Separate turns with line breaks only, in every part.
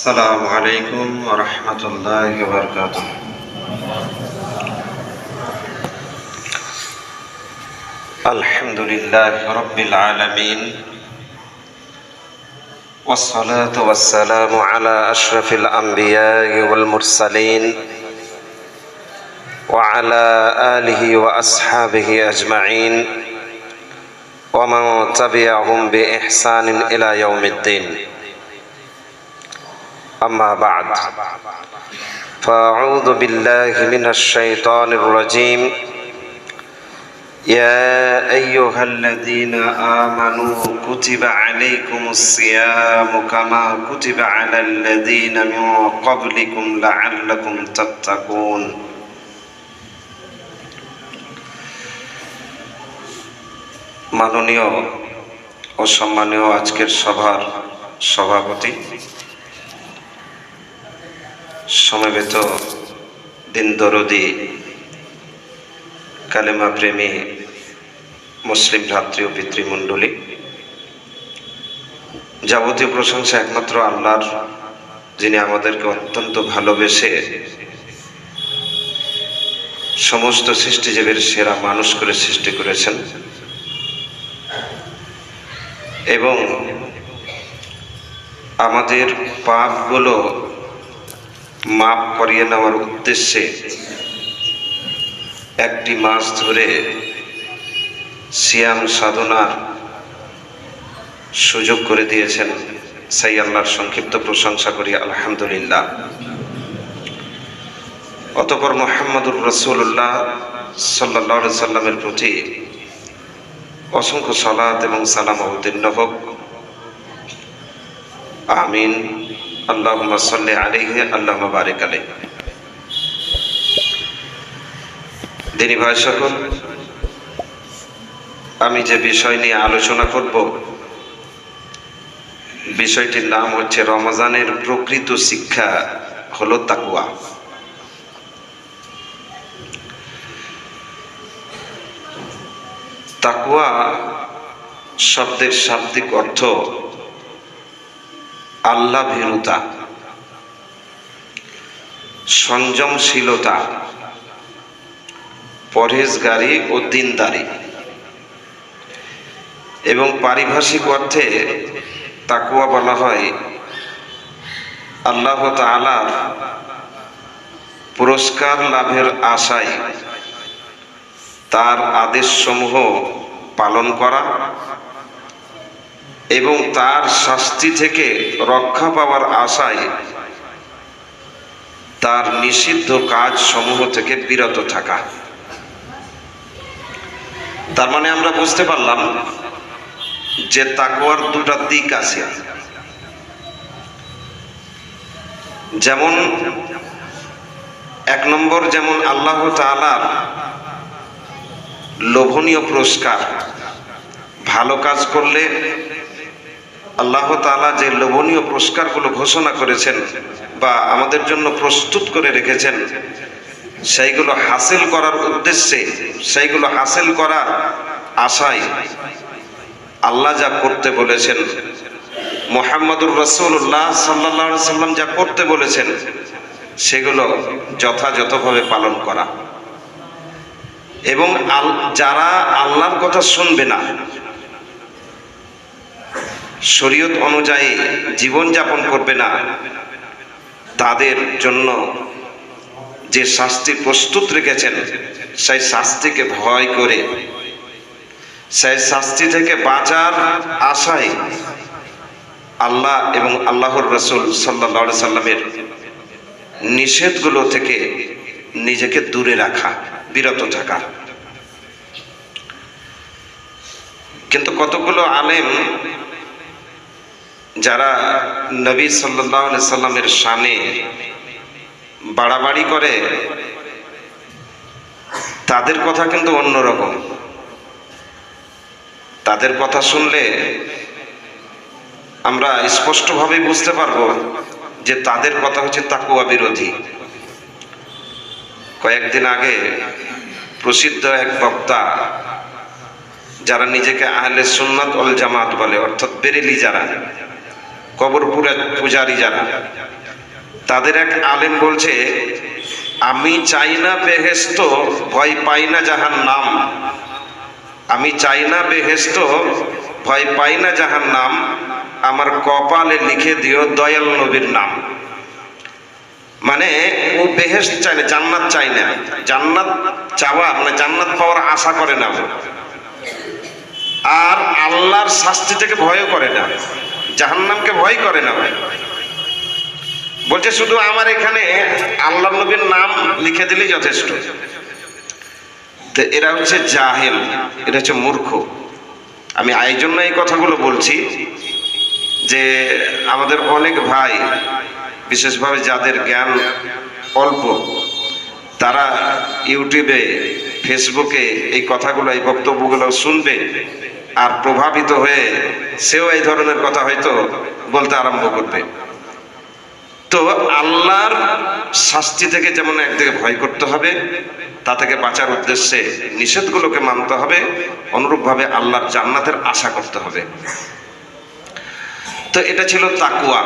السلام عليكم ورحمة الله وبركاته. الحمد لله رب العالمين، والصلاة والسلام على أشرف الأنبياء والمرسلين وعلى آله وأصحابه أجمعين ومن تبعهم بإحسان إلى يوم الدين. أما بعد، فأعوذ بالله من الشيطان الرجيم. يا أيها الذين آمنوا كتب عليكم الصيام كما كتب على الذين من قبلكم لعلكم تتقون. মাননীয় ও সম্মানীয় আজকের সভার সভাপতি, সমবেত দিন দরদি কালেমা প্রেমী মুসলিম ভ্রাতৃ ও পিতৃমণ্ডলী, যাবতীয় প্রশংসা একমাত্র আল্লাহর, যিনি আমাদেরকে অত্যন্ত ভালোবেসে সমস্ত সৃষ্টিজীবের সেরা মানুষ করে সৃষ্টি করেছেন এবং আমাদের পাপগুলো মাপ করিয়ে নেওয়ার উদ্দেশ্যে একটি মাস ধরে সিয়াম সাধনার সুযোগ করে দিয়েছেন। সেই আল্লাহর সংক্ষিপ্ত প্রশংসা করি আলহামদুলিল্লাহ। অতঃপর মুহাম্মদুর রাসূলুল্লাহ সাল্লাল্লাহু আলাইহি সাল্লামের প্রতি অসংখ্য সালাত এবং সালাম অবতীর্ণ হোক। আমিন। আল্লাহুম্মা সাল্লি আলাইহি আল্লাহুম্মা বারিক আলাইহি। দিনী ভাই সকল, আমি যে বিষয় নিয়ে আলোচনা করব, বিষয়টির নাম হচ্ছে রমজানের প্রকৃত শিক্ষা হলো তাকওয়া। তাকওয়া শব্দের শাব্দিক অর্থ আল্লাহ ভীরুতা, সংযমশীলতা, পরহেজগারি ও দিনদারি, এবং পারিভাষিক অর্থে তাকওয়া বলা হয় আল্লাহ তাআলার পুরস্কার লাভের আশায় তার আদেশসমূহ পালন করা এবং তার শাস্তি থেকে রক্ষা পাওয়ার আশায় তার নিষিদ্ধ কাজ সমূহ থেকে বিরত থাকা। তার মানে আমরা বুঝতে পারলাম যে তাকওয়ার দুটা দিক আছে। যেমন এক নম্বর, যেমন আল্লাহ তাআলার লোভনীয় পুরস্কার, ভালো কাজ করলে আল্লাহ তাআলা যে লোভনীয় পুরস্কারগুলো ঘোষণা করেছেন বা আমাদের জন্য প্রস্তুত করে রেখেছেন, সেইগুলো হাসিল করার উদ্দেশ্যে, সেইগুলো হাসিল করার আশায় আল্লাহ যা করতে বলেছেন, মুহাম্মদুর রাসূলুল্লাহ সাল্লাল্লাহু আলাইহি সাল্লাম যা করতে বলেছেন, সেগুলো যথাযথভাবে পালন করা। এবং যারা আল্লাহর কথা শুনবে না, শরীয়ত অনুযায়ী জীবন যাপন করবে না, তাদের জন্য যে শাস্তি প্রস্তুত রেখেছেন, সেই শাস্তিকে ভয় করে, সেই শাস্তি থেকে বাঁচার আশায় আল্লাহ এবং আল্লাহর রাসূল সাল্লাল্লাহু আলাইহি সাল্লামের নিষেধগুলো থেকে নিজেকে দূরে রাখা, বিরত থাকা। কিন্তু কতগুলো আলেম যারা নবী সাল্লাল্লাহু আলাইহি সাল্লামের শানে বাড়াবাড়ি করে, তাদের কথা কিন্তু অন্যরকম। তাদের কথা শুনলে আমরা স্পষ্টভাবে বুঝতে পারবো যে তাদের কথা হচ্ছে তাকওয়া বিরোধী। কয়েকদিন আগে প্রসিদ্ধ এক বক্তা, যারা নিজেকে আহলে সুন্নাত ওয়াল জামাত বলে, অর্থাৎ বেরেলি যারা, কবর পূজারী যারা, তাদের এক আলেম বলছে, আমি চাই না বেহেশত, ভয় পাই না জাহান্নাম। আমি চাই না বেহেশত, ভয় পাই না জাহান্নাম, আমার কপালে লিখে দিও দয়াল নবীর নাম। মানে ও বেহেশত চায় না, জান্নাত চায় না। জান্নাত চাওয়া মানে জান্নাত পাওয়ার আশা করে না, আর আল্লাহর শাস্তি থেকে ভয়ও করে না, জাহান্নামকে ভয় করে না। বলছে শুধু আমার এখানে আল্লাহ নবীর নাম লিখে দিলেই যথেষ্ট। তো এরা হচ্ছে জাহেল, এটা হচ্ছে মূর্খ। আমি এই জন্য এই কথাগুলো বলছি যে আমাদের অনেক ভাই, বিশেষভাবে যাদের জ্ঞান অল্প, তারা ইউটিউবে ফেসবুকে এই কথাগুলো, এই বক্তব্যগুলো শুনবে আর প্রভাবিত হয়ে সেও এই ধরনের কথা হয়তো বলতে আরম্ভ করবে। তো আল্লাহর শাস্তি থেকে যেমন একদিকে ভয় করতে হবে, তা থেকে বাঁচার উদ্দেশ্যে নিষেধগুলোকে মানতে হবে, অনুরূপভাবে আল্লাহর জান্নাতের আশা করতে হবে। তো এটা ছিল তাকওয়া।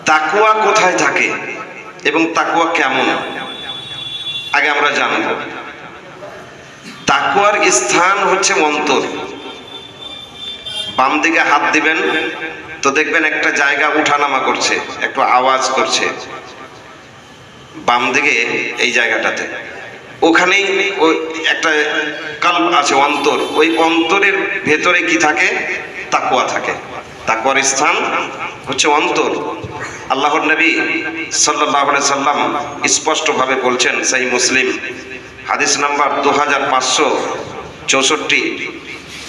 তাকওয়া কোথায় থাকে এবং তাকওয়া কেমন, আগে আমরা জানব। তাকওয়ার স্থান হচ্ছে অন্তর। বাম দিকে হাত দিবেন তো দেখবেন একটা জায়গা উঠানামা করছে, একটু আওয়াজ করছে বাম দিকে, এই জায়গাটাতে। ওখানেই ওই একটা কলব আছে, অন্তর। ওই অন্তরের ভেতরে কি থাকে? তাকওয়া থাকে। তাকওয়ার স্থান হচ্ছে অন্তর। আল্লাহর নবী সাল্লাল্লাহু আলাইহি সাল্লাম স্পষ্টভাবে বলছেন, সহিহ মুসলিম হাদিস নাম্বার 2564,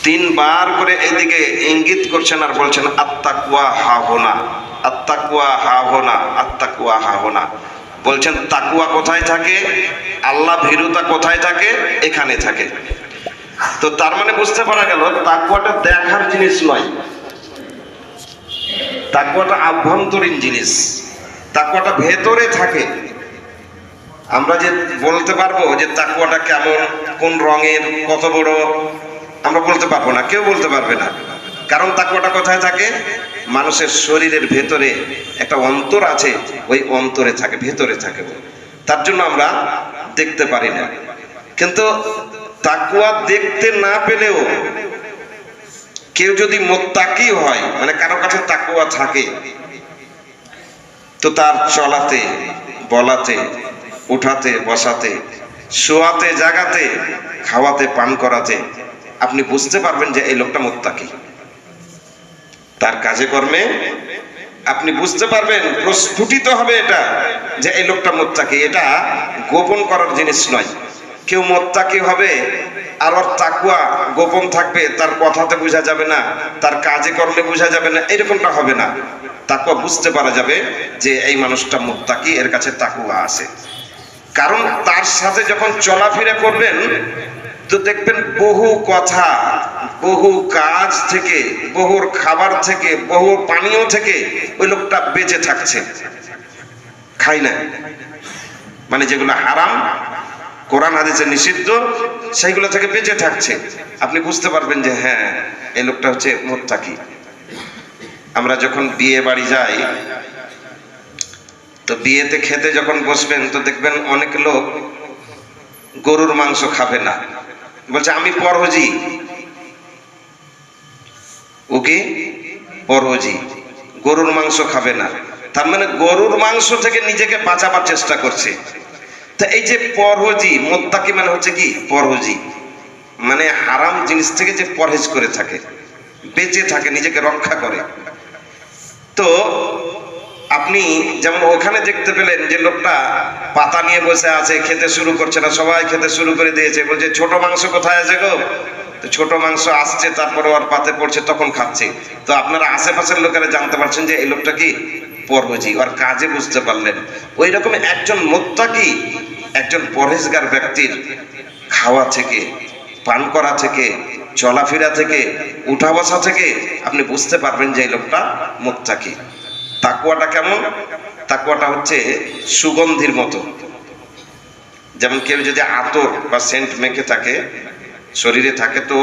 তিনবার করে এদিকে ইঙ্গিত করছেন আর বলছেন, আত্তাকওয়া হাহুনা, আত্তাকওয়া হাহুনা, আত্তাকওয়া হাহুনা। বলছেন তাকওয়া কোথায় থাকে, আল্লাহ ভীরুতা কোথায় থাকে? এখানে থাকে। তো তার মানে বুঝতে পারা গেল তাকওয়াটা দেখার জিনিস নয়, তাকওয়াটা আভ্যন্তরীণ জিনিস, তাকওয়াটা ভেতরে থাকে। আমরা যে বলতে পারবো যে তাকওয়াটা কেমন, কোন রঙের, কত বড়, আমরা বলতে পারবো না, কেউ বলতে পারবে না। কারণ তাকওয়াটা কোথায় থাকে? মানুষের শরীরের ভেতরে একটা অন্তর আছে, ওই অন্তরে থাকে, ভেতরে থাকে। তার জন্য আমরা দেখতে পারি না। কিন্তু তাকওয়া দেখতে না পেলেও কেউ যদি মুত্তাকি হয়, মানে কারো কাছে তাকওয়া থাকে, তো তার চলাতে, বলাতে, উঠাতে, বসাতে, শোয়াতে, জাগাতে, খাওয়াতে, পান করাতে আপনি বুঝতে পারবেন যে এই লোকটা মুত্তাকি। তার কাজে কর্মে আপনি বুঝতে পারবেন, প্রস্ফুটিত হবে এটা যে এই লোকটা মুত্তাকি। এটা গোপন করার জিনিস নয়। কেউ মুত্তাকি হবে আর ওর তাকওয়া গোপন থাকবে, তার কথাতে বোঝা যাবে না, তার কাজে কর্মে বোঝা যাবে না, এরকমটা হবে না। তাকওয়া বুঝতে পারা যাবে যে এই মানুষটা মুত্তাকি, এর কাছে তাকওয়া আছে। কারণ তার সাথে যখন চলাফেরা করবেন তো দেখবেন বহু কথা, বহু কাজ থেকে, বহুর খাবার থেকে, বহু পানীয় থেকে ওই লোকটা বেঁচে থাকছে, খাই না। মানে যেগুলো হারাম, কোরআন হাদিসে নিষিদ্ধ, সেইগুলো থেকে বেঁচে থাকছে। আপনি বুঝতে পারবেন যে হ্যাঁ, এই লোকটা হচ্ছে মুত্তাকি। আমরা যখন বিয়ে বাড়ি যাই, তো বিয়েতে খেতে যখন বসবেন তো দেখবেন অনেক লোক গরুর মাংস খাবে না, বলছে আমি পরহজি। ওকে পরহজি, গরুর মাংস খাবে না। তার মানে গরুর মাংস থেকে নিজেকে বাঁচাবার চেষ্টা করছে। তা এই যে পরহজি, মুত্তাকি মানে হচ্ছে কি? পরহজি মানে হারাম জিনিস থেকে যে পরহেজ করে থাকে, বেঁচে থাকে, নিজেকে রক্ষা করে। তো আপনি যেমন ওখানে দেখতে পেলেন যে লোকটা পাতা নিয়ে বসে আছে, খেতে শুরু করছে না, সবাই খেতে শুরু করে দিয়েছে। বলছে ছোট মাংস কোথায় আছে গো? তো ছোট মাংস আসছে, তারপরে ওর পাতে পড়ছে, তখন খাচ্ছে। তো আপনারা আশেপাশের লোকেরা জানতে পারছেন যে এই লোকটা কি? পরহজি। ওর কাজে বুঝতে পারলেন। ওই রকম একজন মুত্তাকি, একজন পরহেজগার ব্যক্তির খাওয়া থেকে, পান করা থেকে, চলাফেরা থেকে, উঠা বসা থেকে আপনি বুঝতে পারবেন যে এই লোকটা মুত্তাকি। তাকওয়াটা কেমন? তাকওয়াটা হচ্ছে সুগন্ধির মতো। যেমন কেউ যদি আতর বা সেন্ট মেখে থাকে, শরীরে থাকে, তো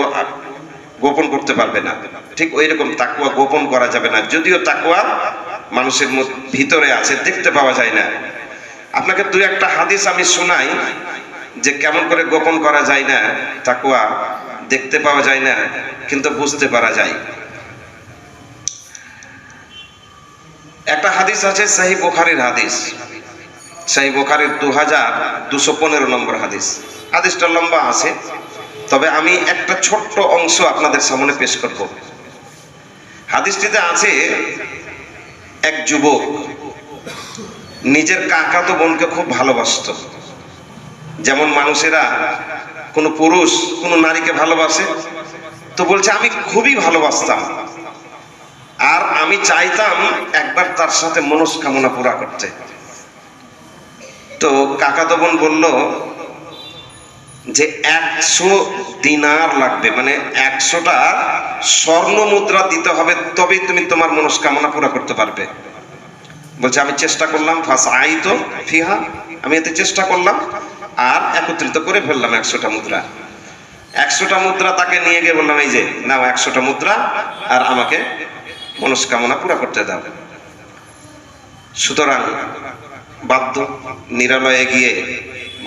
গোপন করতে পারবে না। ঠিক ওই রকম তাকওয়া গোপন করা যাবে না, যদিও তাকওয়া মানুষের ভিতরে আছে, দেখতে পাওয়া যায় না। আপনাকে দুই একটা হাদিস আমি শোনাই যে কেমন করে গোপন করা যায় না তাকওয়া, দেখতে পাওয়া যায় না কিন্তু বুঝতে পারা যায়। একটা হাদিস আছে সহিহ বুখারীর হাদিস, সহিহ বুখারীর 2215 নম্বর হাদিস। হাদিসটা লম্বা আছে, তবে আমি একটা ছোট্ট অংশ আপনাদের সামনে পেশ করব। হাদিসটিতে আছে এক যুবক নিজের কাকাতো বোনকে খুব ভালোবাসতো। যেমন মানুষেরা কোনো পুরুষ কোনো নারীকে ভালোবাসে, তো বলছে আমি খুবই ভালোবাসতাম আর আমি চাইতাম একবার তার সাথে মনস্কামনা পুরা করতে। তো কাকাতো বোন বলল যে 100 দিনার লাগবে, মানে 100টা স্বর্ণ মুদ্রা দিতে হবে, তবেই তুমি তোমার মনস্কামনা পুরা করতে পারবে। বলছে আমি চেষ্টা করলাম, ফাসআইতু ফিহা, আমি এতে চেষ্টা করলাম আর একত্রিত করে ফেললাম 100টা মুদ্রা। 100টা মুদ্রা তাকে নিয়ে গিয়ে বললাম এই যে নাও 100টা মুদ্রা আর আমাকে মনস্কামনা পুরা করতে দাও। সুতরাং বাধ্য নিরালয়ে গিয়ে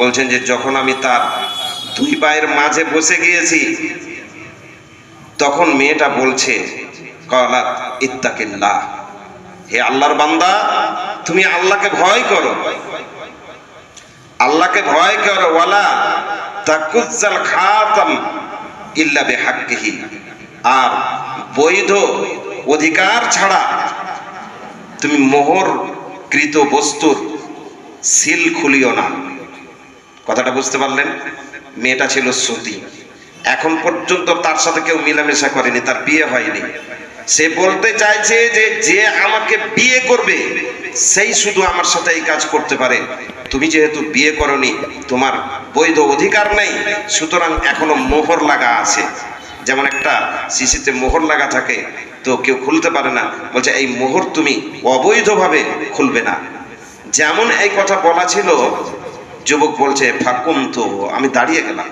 বলছেন যে যখন আমি তার দুই পায়ের মাঝে বসে গিয়েছি তখন মেয়েটা বলছে ক্বালাত ইত্তাকিল্লাহ, হে আল্লাহর বান্দা তুমি আল্লাহকে ভয় করো, আল্লাহকে ভয় করো, ওয়ালা তাকুজ্জাল খাতাম ইল্লা বিহাক্কিহি, আর বৈধ অধিকার ছাড়া তুমি মোহরকৃত বস্তুর সিল খুলিও না। কথাটা বুঝতে পারলেন? মেয়েটা ছিল সতী, এখন পর্যন্ত তার সাথে কেউ মিলামেশা করেনি, তার বিয়ে হয়নি। সে বলতে চাইছে যে যে আমাকে বিয়ে করবে সেই শুধু আমার সাথে এই কাজ করতে পারে। তুমি যেহেতু বিয়ে করনি, তোমার বৈধ অধিকার নেই, সুতরাং এখনো মোহর লাগা আছে। যেমন একটা শিশিতে মোহর লাগা থাকে তো কেউ খুলতে পারে না, বলছে এই মোহর তুমি অবৈধভাবে খুলবে না। যেমন এই কথা বলা ছিল, যুবক বলছে ফাকুম, তো আমি দাঁড়িয়ে গেলাম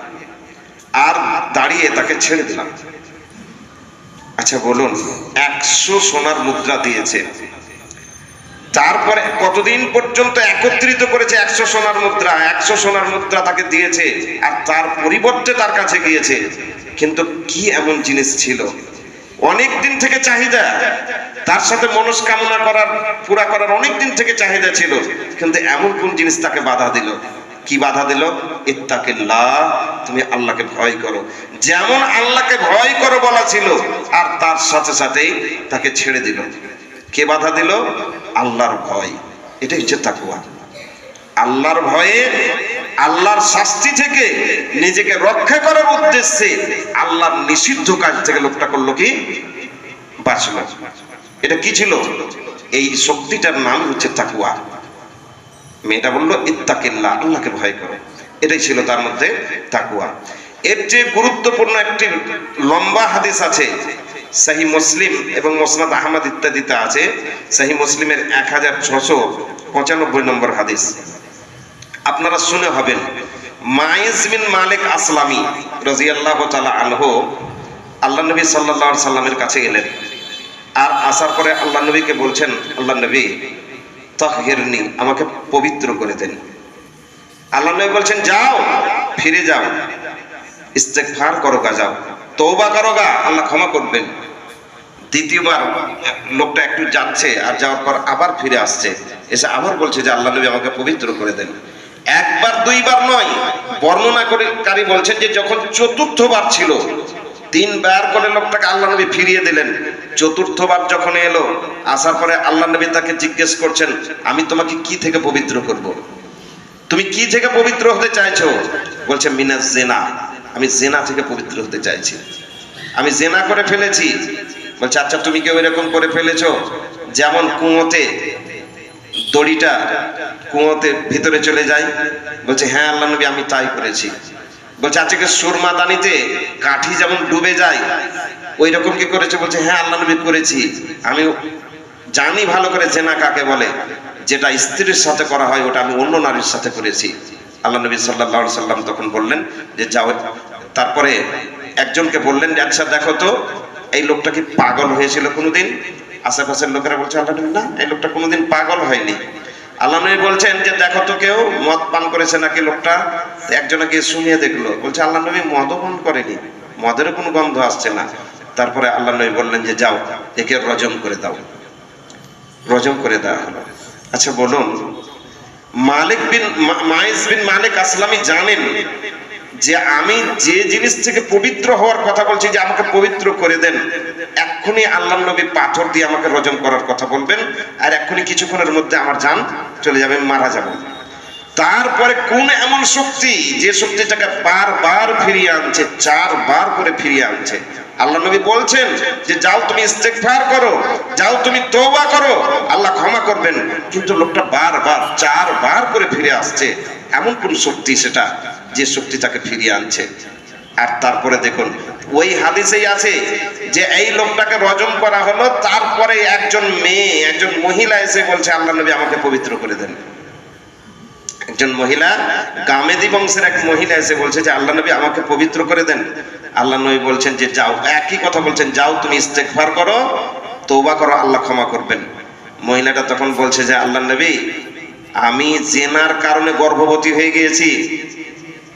আর দাঁড়িয়ে তাকে ছেড়ে দিলাম। আচ্ছা বলুন, 100 সোনার মুদ্রা দিয়েছে, তারপরে কতদিন পর্যন্ত একত্রিত করেছে 100 সোনার মুদ্রা, 100 সোনার মুদ্রা তাকে দিয়েছে আর তার পরিবর্তে তার কাছে গিয়েছে। কিন্তু কি এমন জিনিস ছিল, অনেক দিন থেকে চাহিদা, তার সাথে মনস্কামনা পুরা করার অনেক দিন থেকে চাহিদা ছিল, কিন্তু এমন কোন জিনিস তাকে বাধা দিল? কি বাধা দিল? ইত্তাকিল্লাহ, তুমি আল্লাহকে ভয় করো। যেমন আল্লাহকে ভয় করো বলা ছিল, আর তার সাথে সাথেই তাকে ছেড়ে দিল। কে বাধা দিল? আল্লাহর ভয়। এটাই হচ্ছে তাকওয়া। আল্লাহর ভয়ে, আল্লাহর শাস্তি থেকে নিজেকে রক্ষা করার উদ্দেশ্যে আল্লাহর নিষিদ্ধ কাজ থেকে লোকটা করলো কি? বাঁচল। এটা কি ছিল? এই শক্তিটার নাম হচ্ছে তাকওয়া। মেয়েটা বললো ইত্তাকিল্লাহ, আল্লাহকে ভয় করো, এটাই ছিল তার মধ্যে তাকওয়া। এর চেয়ে গুরুত্বপূর্ণ একটি লম্বা হাদিস আছে, সহিহ মুসলিম এবং মুসনাদ আহমদ ইত্যাদিতে আছে। সহিহ মুসলিমের 1695 নম্বর হাদিস, আপনারা শুনে হবেন। মাইজ বিন মালিক আসলামি রাদিয়াল্লাহু তাআলা আনহু আল্লাহ নবী সাল্লাল্লাহু আলাইহি সাল্লামের কাছে গেলেন, আর আসার পরে আল্লাহ নবীকে বলছেন, আল্লাহ নবী তাহহিরনি, আমাকে পবিত্র করে দেন। আল্লাহ নবী বলছেন যাও, ফিরে যাও, ইস্তেগফার করো গা, যাও তওবা করো গা, আল্লাহ ক্ষমা করবেন। দ্বিতীয়বার লোকটা একটু যাচ্ছে আর যাওয়ার পর আবার ফিরে আসছে, এসে আবার বলছে যে আল্লাহ নবী আমাকে পবিত্র করে দেন। একবার দুইবার নয়, বর্ণনাকারী বলছেন যে যখন চতুর্থবার ছিল, 3 বার করে লোকটাকে আল্লাহ নবী ফিরিয়ে দিলেন। চতুর্থবার যখন এলো, আসার পরে আল্লাহ নবী তাকে জিজ্ঞেস করছেন, আমি তোমাকে কি থেকে পবিত্র করব? তুমি কি থেকে পবিত্র হতে চাইছো? বলছে মিনাজ জিনা, আমি জেনা থেকে পবিত্র হতে চাইছি, আমি জেনা করে ফেলেছি। বলছে আচ্ছা তুমি কি ওইরকম করে ফেলেছো যেমন কুয়োতে দড়িটা কুয়োতে ভিতরে চলে যায়? বলছে হ্যাঁ আল্লাহ নবী, আমি তাই করেছি। বলছে আচ্ছা সুরমা দানিতে কাঠি যেমন ডুবে যায় ওই রকম কি করেছে? বলছে হ্যাঁ আল্লাহ নবী করেছি, আমি জানি ভালো করে জেনা কাকে বলে, যেটা স্ত্রীর সাথে করা হয় ওটা আমি অন্য নারীর সাথে করেছি। আল্লাহ নবী সাল্লাল্লাহু আলাইহি সাল্লাম তখন বললেন যে যাও। তারপরে একজনকে বললেন যে আচ্ছা দেখো তো এই লোকটা কি পাগল হয়েছিল কোনোদিন? আশেপাশের লোকেরা বলছে আল্লাহ নবী না, এই লোকটা কোনোদিন পাগল হয়নি। আল্লাহ নবী বলছেন যে দেখো তো কেউ মদ পান করেছে নাকি লোকটা? একজনে গিয়ে শুনিয়ে দেখলো, বলছে আল্লাহ নবী মদও পান করেনি, মদেরও কোনো গন্ধ আসছে না। তারপরে আল্লাহ নবী বললেন যে যাও একে রজম করে দাও। রজম করে দেওয়া হলো। আচ্ছা বলুন, মাইজ বিন মালিক আসলামী জানেন যে আমি যে জিনিস থেকে পবিত্র হওয়ার কথা বলছি, যে আমাকে পবিত্র করে দেন, এক্ষুনি আল্লাহ নবী পাথর দিয়ে আমাকে রজম করার কথা বলবেন, আর এক্ষুনি কিছুক্ষণের মধ্যে আমার জান চলে যাবে, মারা যাব। তারপরে কোন এমন শক্তি যে শক্তিটাকে বারবার ফিরিয়ে আনছে, 4 বার করে ফিরিয়ে আনছে। আল্লাহ নবী বলছেন যে যাও তুমি ইস্তেগফার করো, যাও তুমি তওবা করো, আল্লাহ ক্ষমা করবেন। কিন্তু লোকটা বারবার 4 বার করে ফিরে আসছে। এমন কোন শক্তি সেটা যে শক্তি তাকে ফিরিয়ে আনছে? আর তারপরে দেখুন ওই হাদিসেই আছে যে এই লোকটাকে রজম করা হলো, তারপরে একজন মেয়ে, একজন মহিলা এসে বলছে আল্লাহ নবী আমাকে পবিত্র করে দেন। একজন মহিলা, গামেদি বংশের এক মহিলা এসে বলছে যে আল্লাহ নবী আমাকে পবিত্র করে দেন। আল্লাহ নবী বলছেন যে যাও, একই কথা বলছেন, যাও তুমি ইস্তেগফার করো, তওবা করো, আল্লাহ ক্ষমা করবেন। মহিলাটা তখন বলছে যে আল্লাহ নবী আমি জেনার কারণে গর্ভবতী হয়ে গিয়েছি,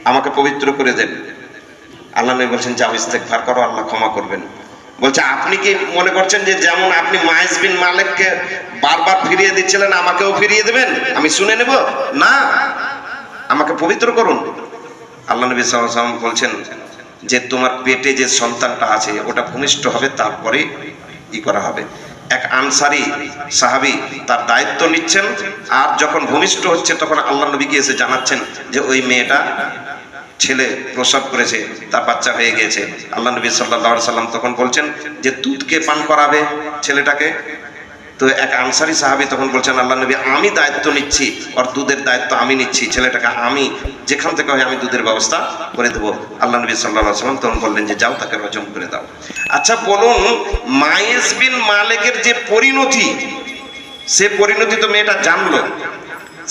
আমাকে পবিত্র করে দেন। আল্লাহ নবী বলছেন যাও ইস্তেগফার করো, আল্লাহ ক্ষমা করবেন। বলছে আপনি কি মনে করছেন যে যেমন আপনি মাইজ বিন মালিককে বারবার ফিরিয়ে দিচ্ছিলেন আমাকেও ফিরিয়ে দেবেন, আমি শুনে নেব? না, আমাকে পবিত্র করুন। আল্লাহ নবী সাল্লাল্লাহু আলাইহি ওয়াসাল্লাম বলছেন যে তোমার পেটে যে সন্তানটা আছে ওটা ভূমিষ্ঠ হবে, তারপরে ই করা হবে। এক আনসারী সাহাবী তার দায়িত্ব নিচ্ছেন, আর যখন ভূমিষ্ঠ হচ্ছে তখন আল্লাহ নবীকে এসে জানাচ্ছেন যে ওই মেয়েটা ছেলে প্রসব করেছে, তার বাচ্চা হয়ে গেছে। আল্লাহ নবী সাল্লাল্লাহু আলাইহি সাল্লাম তখন বলছেন যে দুধকে পান করাবে ছেলেটাকে। তো এক আনসারী সাহাবী তখন বলছেন আল্লাহ নবী আমি দায়িত্ব নিচ্ছি, আর দুধের দায়িত্ব আমি নিচ্ছি, ছেলেটাকে আমি যেখান থেকে হয় আমি দুধের ব্যবস্থা করে দেবো। আল্লাহ নবী সাল্লাল্লাহু আলাইহি সাল্লাম তখন বললেন যে যাও তাকে রজম করে দাও। আচ্ছা বলুন, মাইজ বিন মালিকের যে পরিণতি, সে পরিণতি তো মেয়েটা জানলো,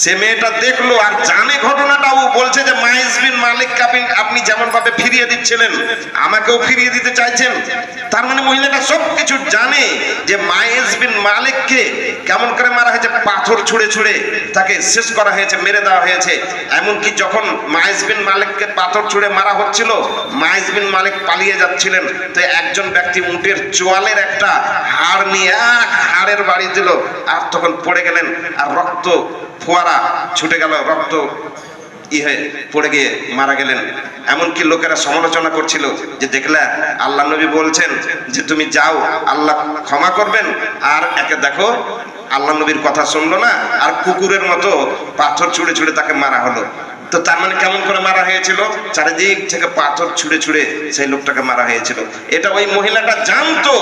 সে মেয়েটা দেখলো আর জানে ঘটনাটাও, বলছে যে মাইজ বিন মালিককে আপনি যেমন ভাবে ফিরিয়ে দিচ্ছিলেন আমাকেও ফিরিয়ে দিতে চাইছেন। তার মানে মহিলাটা সবকিছু জানে যে মাইজ বিন মালিককে কেমন করে মারা হয়েছে, পাথর ছুঁড়ে ছুঁড়ে তাকে শেষ করা হয়েছে, মেরে দেওয়া হয়েছে। এমনকি যখন মাইজ বিন মালিককে পাথর ছুঁড়ে মারা হচ্ছিল, মাইজ বিন মালিক পালিয়ে যাচ্ছিলেন, তো একজন ব্যক্তি উটের চোয়ালের একটা হাড় নিয়ে এক হাড়ের বাড়ি দিল, আর তখন পড়ে গেলেন, আর রক্ত ফোয়ারা ছুটে গেল, রক্ত হয়ে পড়ে গিয়ে মারা গেলেন। এমনকি লোকেরা সমালোচনা করছিল যে দেখলে আল্লাহ নবী বলছেন যে তুমি যাও আল্লাহ ক্ষমা করবেন, আর একে দেখো আল্লাহ নবীর কথা শুনলো না, আর কুকুরের মতো পাথর ছুঁড়ে ছুঁড়ে তাকে মারা হলো। তো তার মানে কেমন করে মারা হয়েছিল? চারিদিক থেকে পাথর ছুঁড়ে ছুঁড়ে সেই লোকটাকে মারা হয়েছিল। এটা ওই মহিলাটা জানতো।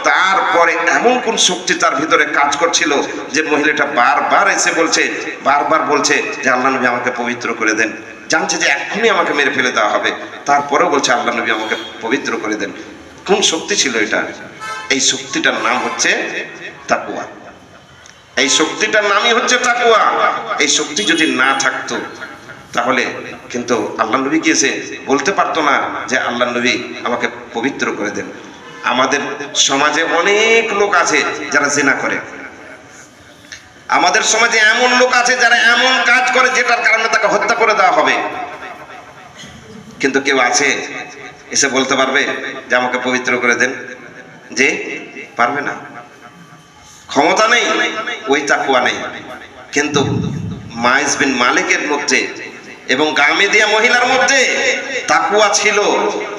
তারপরে এমন কোন শক্তি তার ভিতরে কাজ করছিল যে মহিলাটা বারবার এসে বলছে, বারবার বলছে যে আল্লাহ নবী আমাকে পবিত্র করে দেন। জানছে যে এখনই আমাকে মেরে ফেলে দেওয়া হবে, তারপরেও বলছে আল্লাহ নবী আমাকে পবিত্র করে দেন। কোন শক্তি ছিল এটা? এই শক্তিটার নাম হচ্ছে তাকওয়া। এই শক্তিটার নামই হচ্ছে তাকওয়া। এই শক্তি যদি না থাকতো তাহলে কিন্তু আল্লাহ নবী কি এসে বলতে পারতো না যে আল্লাহ নবী আমাকে পবিত্র করে দেন। আমাদের সমাজে অনেক লোক আছে যারা জিনা করে, আমাদের সমাজে এমন লোক আছে যারা এমন কাজ করে যেটার কারণে তাকে হত্যা করে দেওয়া হবে, কিন্তু কেউ আছে এসে বলতে পারবে যে আমাকে পবিত্র করে দেন? যে পারবে না, ক্ষমতা নেই, ওই তাকওয়া নেই। কিন্তু মাইজ বিন মালিকের মধ্যে এবং গামেদিয়া মহিলার মধ্যে তাকওয়া ছিল,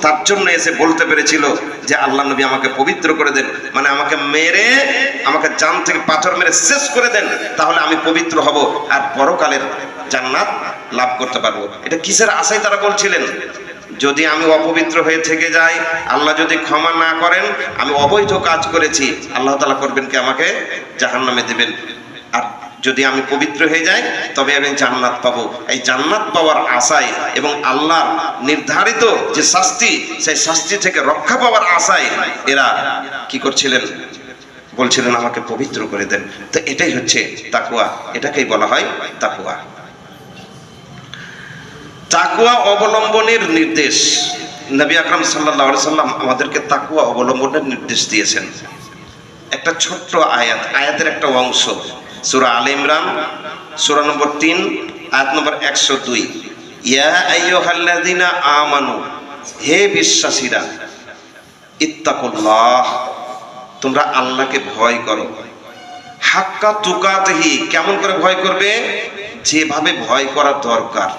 তার জন্য এসে বলতে পেরেছিল যে আল্লাহ নবী আমাকে পবিত্র করে দেন, মানে আমাকে মেরে, আমাকে জান থেকে পাথর মেরে শেষ করে দেন, তাহলে আমি পবিত্র হব আর পরকালের জান্নাত লাভ করতে পারবো। এটা কিসের আশায় তারা বলছিলেন? যদি আমি অপবিত্র হয়ে থেকে যাই, আল্লাহ যদি ক্ষমা না করেন, আমি অবৈধ কাজ করেছি, আল্লাহ তাআলা করবেন কি আমাকে জাহান্নামে দেবেন। আর যদি আমি পবিত্র হয়ে যাই তবে আমি জান্নাত পাবো। এই জান্নাত পাওয়ার আশায় এবং আল্লাহর নির্ধারিত যে শাস্তি, সেই শাস্তি থেকে রক্ষা পাওয়ার আশায় এরা কি করছিলেন? বলছিলেন আমাকে পবিত্র করে দেন। তো এটাই হচ্ছে তাকওয়া, এটাকেই বলা হয় তাকওয়া। তাকওয়া অবলম্বনের নির্দেশ। নবী আকরাম সাল্লাল্লাহু আলাইহি সাল্লাম আমাদেরকে তাকওয়া অবলম্বনের নির্দেশ দিয়েছেন। একটা ছোট্ট আয়াতের একটা অংশ, সূরা আলে ইমরান সূরা নম্বর 3 আয়াত নম্বর 102। ইয়া আইয়ুহাল্লাযিনা আমানু, হে বিশ্বাসীরা, ইত্তাকুল্লাহ, তোমরা আল্লাহকে ভয় করো, হাক্কা তুকাতিহি, কেমন করে ভয় করবে? যেভাবে ভয় করা দরকার,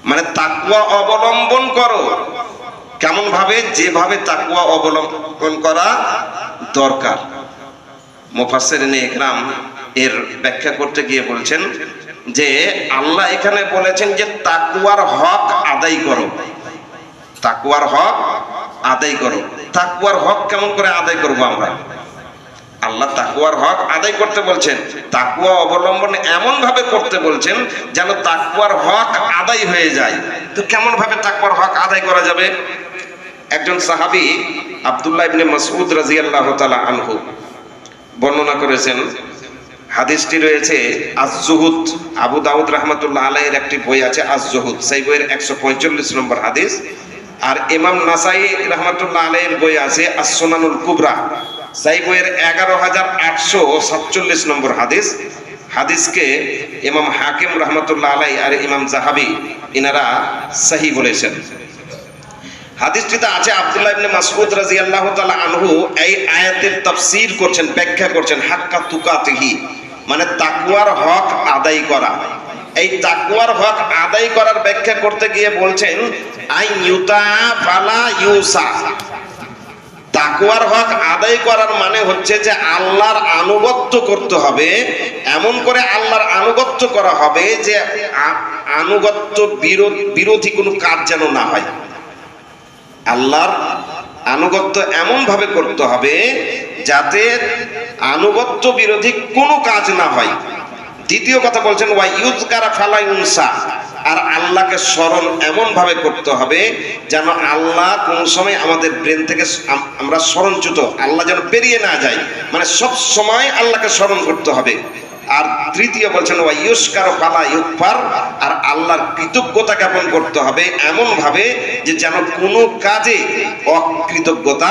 মানে তাকওয়া অবলম্বন করো। কেমন ভাবে? যেভাবে তাকওয়া অবলম্বন করা দরকার। মুফাসসিরিনে ইকরাম এর ব্যাখ্যা করতে গিয়ে বলছেন যে আল্লাহ এখানে বলেছেন যে তাকওয়ার হক আদায় করো, তাকওয়ার হক আদায় করো। তাকওয়ার হক কেমন করে আদায় করব আমরা? আল্লাহ তাকওয়ার হক আদায় করতে বলছেন, তাকওয়া অবলম্বন এমন ভাবে করতে বলছেন যেন তাকওয়ার হক আদায় হয়ে যায়। তো কেমন ভাবে তাকওয়ার হক আদায় করা যাবে? একজন সাহাবী আব্দুল্লাহ ইবনে মাসউদ রাদিয়াল্লাহু তাআলা আনহু বর্ণনা করেছেন, হাদিসটি রয়েছে আজ-জুহুদ, আবু দাউদ রাহমাতুল্লাহ আলাইহির একটি বই আছে আজ-জুহুদ, সেই বইয়ের 145 নম্বর হাদিস। আর ইমাম নাসাই রাহমাতুল্লাহ আলাইহির বই আছে আস-সুনানুল কুবরা, সেই বইয়ের 11847 নম্বর হাদিস। হাদিসকে ইমাম হাকিম রাহমাতুল্লাহ আলাইহি আর ইমাম যাহাবি ইনারা সহিহ বলেছেন। হাদিসটিতে আছে আব্দুল্লাহ ইবনে মাসউদ রাদিয়াল্লাহু তাআলা আনহু এই আয়াতের তাফসীর করছেন, ব্যাখ্যা করছেন, হাক্কা তুকাতিহি, মানে তাকওয়ার হক আদায় করা। এই তাকওয়ার হক আদায় করার ব্যাখ্যা করতে গিয়ে বলছেন আই ইউতা ফালা ইউসা। তাকওয়ার হক আদায় করার মানে হচ্ছে যে আল্লাহর আনুগত্য করতে হবে, এমন করে আল্লাহর আনুগত্য করা হবে যে আনুগত্য বিরোধী কোনো কাজ যেন না হয়। আল্লাহর আনুগত্য এমন ভাবে করতে হবে যাতে আনুগত্য বিরোধী কোনো কাজ না হয়। দ্বিতীয় কথা বলছেন ওয়া ইউযকারা ফালা ইউনসা, আর আল্লাহকে স্মরণ এমন ভাবে করতে হবে যেন আল্লাহ কোন সময় আমাদের ব্রেন থেকে আমরা স্মরণচ্যুত, আল্লাহ যেন পেরিয়ে না যায়, মানে সব সময় আল্লাহকে স্মরণ করতে হবে। আর তৃতীয় বলছেন ওয়া ইউশকার ফালা ইউকফার, আর আল্লাহর কৃতজ্ঞতা জ্ঞাপন করতে হবে এমন ভাবে যে যেন কোনো কাজে অকৃতজ্ঞতা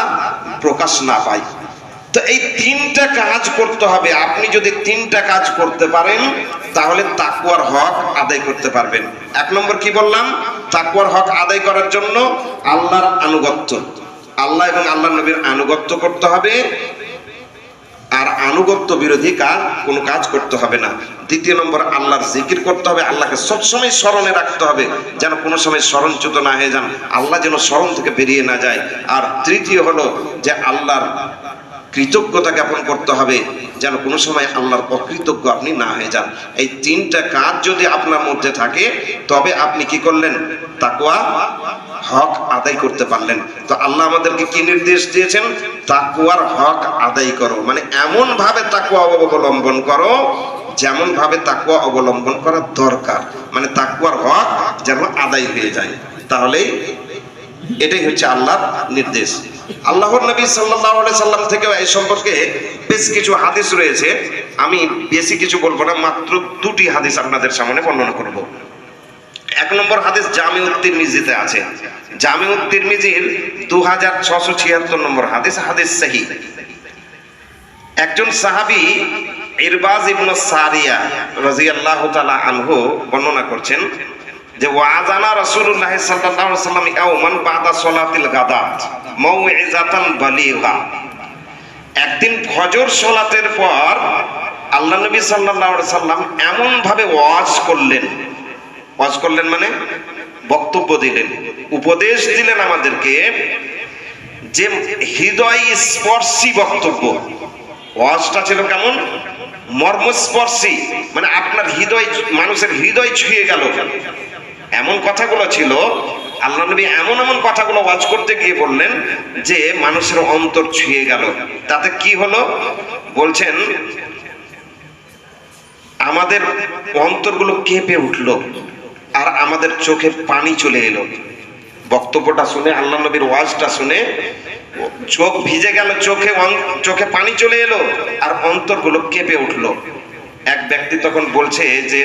প্রকাশ না পায়। তো এই তিনটা কাজ করতে হবে। আপনি যদি তিনটা কাজ করতে পারেন তাহলে তাকওয়ার হক আদায় করতে পারবেন। এক নম্বর কি বললাম? তাকওয়ার হক আদায় করার জন্য আল্লাহর আনুগত্য, আল্লাহ এবং আল্লাহর নবীর আনুগত্য করতে হবে, আর আনুগত্য বিরোধী কোনো কাজ করতে হবে না। দ্বিতীয় নম্বর আল্লাহর জিকির করতে হবে, আল্লাহকে সবসময় স্মরণে রাখতে হবে যেন কোনো সময় স্মরণচ্যুত না হয়ে যান, আল্লাহ যেন স্মরণ থেকে বেরিয়ে না যায়। আর তৃতীয় হলো যে আল্লাহর কৃতজ্ঞতা জ্ঞাপন করতে হবে যেন কোনো সময় আল্লাহর অকৃতজ্ঞ আপনি না হয়ে যান। এই তিনটা কাজ যদি আপনার মধ্যে থাকে তবে আপনি কি করলেন? তাকওয়া হক আদায় করতে পারলেন। তো আল্লাহ আমাদেরকে কি নির্দেশ দিয়েছেন? তাকওয়ার হক আদায় করো, মানে এমন ভাবে তাকওয়া অবলম্বন করো যেমন ভাবে তাকওয়া অবলম্বন করা দরকার, মানে তাকওয়ার হক যেন আদায় হয়ে যায়। তাহলে এটাই হচ্ছে আল্লাহর নির্দেশ। আল্লাহর নবী সাল্লাল্লাহু আলাইহি সাল্লাম থেকে এই সম্পর্কে বেশ কিছু হাদিস রয়েছে, আমি বেশি কিছু বলবো না, মাত্র দুটি হাদিস আপনাদের সামনে বর্ণনা করব। এক নম্বর হাদিস জামিউত তিরমিজিতে আছে, জামিউত তিরমিজির 2676 নম্বর হাদিস, হাদিস সহিহ। একজন সাহাবী ইরবাজ ইবনে সারিয়া রাদিয়াল্লাহু তাআলা আনহু বর্ণনা করছেন যে ওয়াজানা রাসূলুল্লাহ সাল্লাল্লাহু আলাইহি ওয়াসাল্লাম ইয়াওমান বাদা সালাতিল গাদাত মাউইজাতান বালিগা। একদিন ফজর সালাতের পর আল্লাহ নবী সাল্লাল্লাহু আলাইহি ওয়াসাল্লাম এমন ভাবে ওয়াজ করলেন মানে বক্তব্য দিলেন, উপদেশ দিলেন আমাদেরকে, যে হৃদয় স্পর্শী বক্তব্য। ওয়াজটা ছিল কেমন? মর্মস্পর্শী, মানে আপনার হৃদয়, মানুষের হৃদয় ছুঁয়ে গেল এমন কথাগুলো ছিল। আল্লাহ নবী এমন এমন কথাগুলো ওয়াজ করতে গিয়ে বললেন যে মানুষের অন্তর ছুঁয়ে গেল। তাতে কি হলো? বলছেন আমাদের অন্তরগুলো কেঁপে উঠলো আর আমাদের চোখে পানি চলে এলো। বক্তব্যটা শুনে, আল্লাহ নবীর ওয়াজটা শুনে চোখ ভিজে গেল, চোখে পানি চলে এলো আর অন্তরগুলো কেঁপে উঠলো। এক ব্যক্তি তখন বলছে যে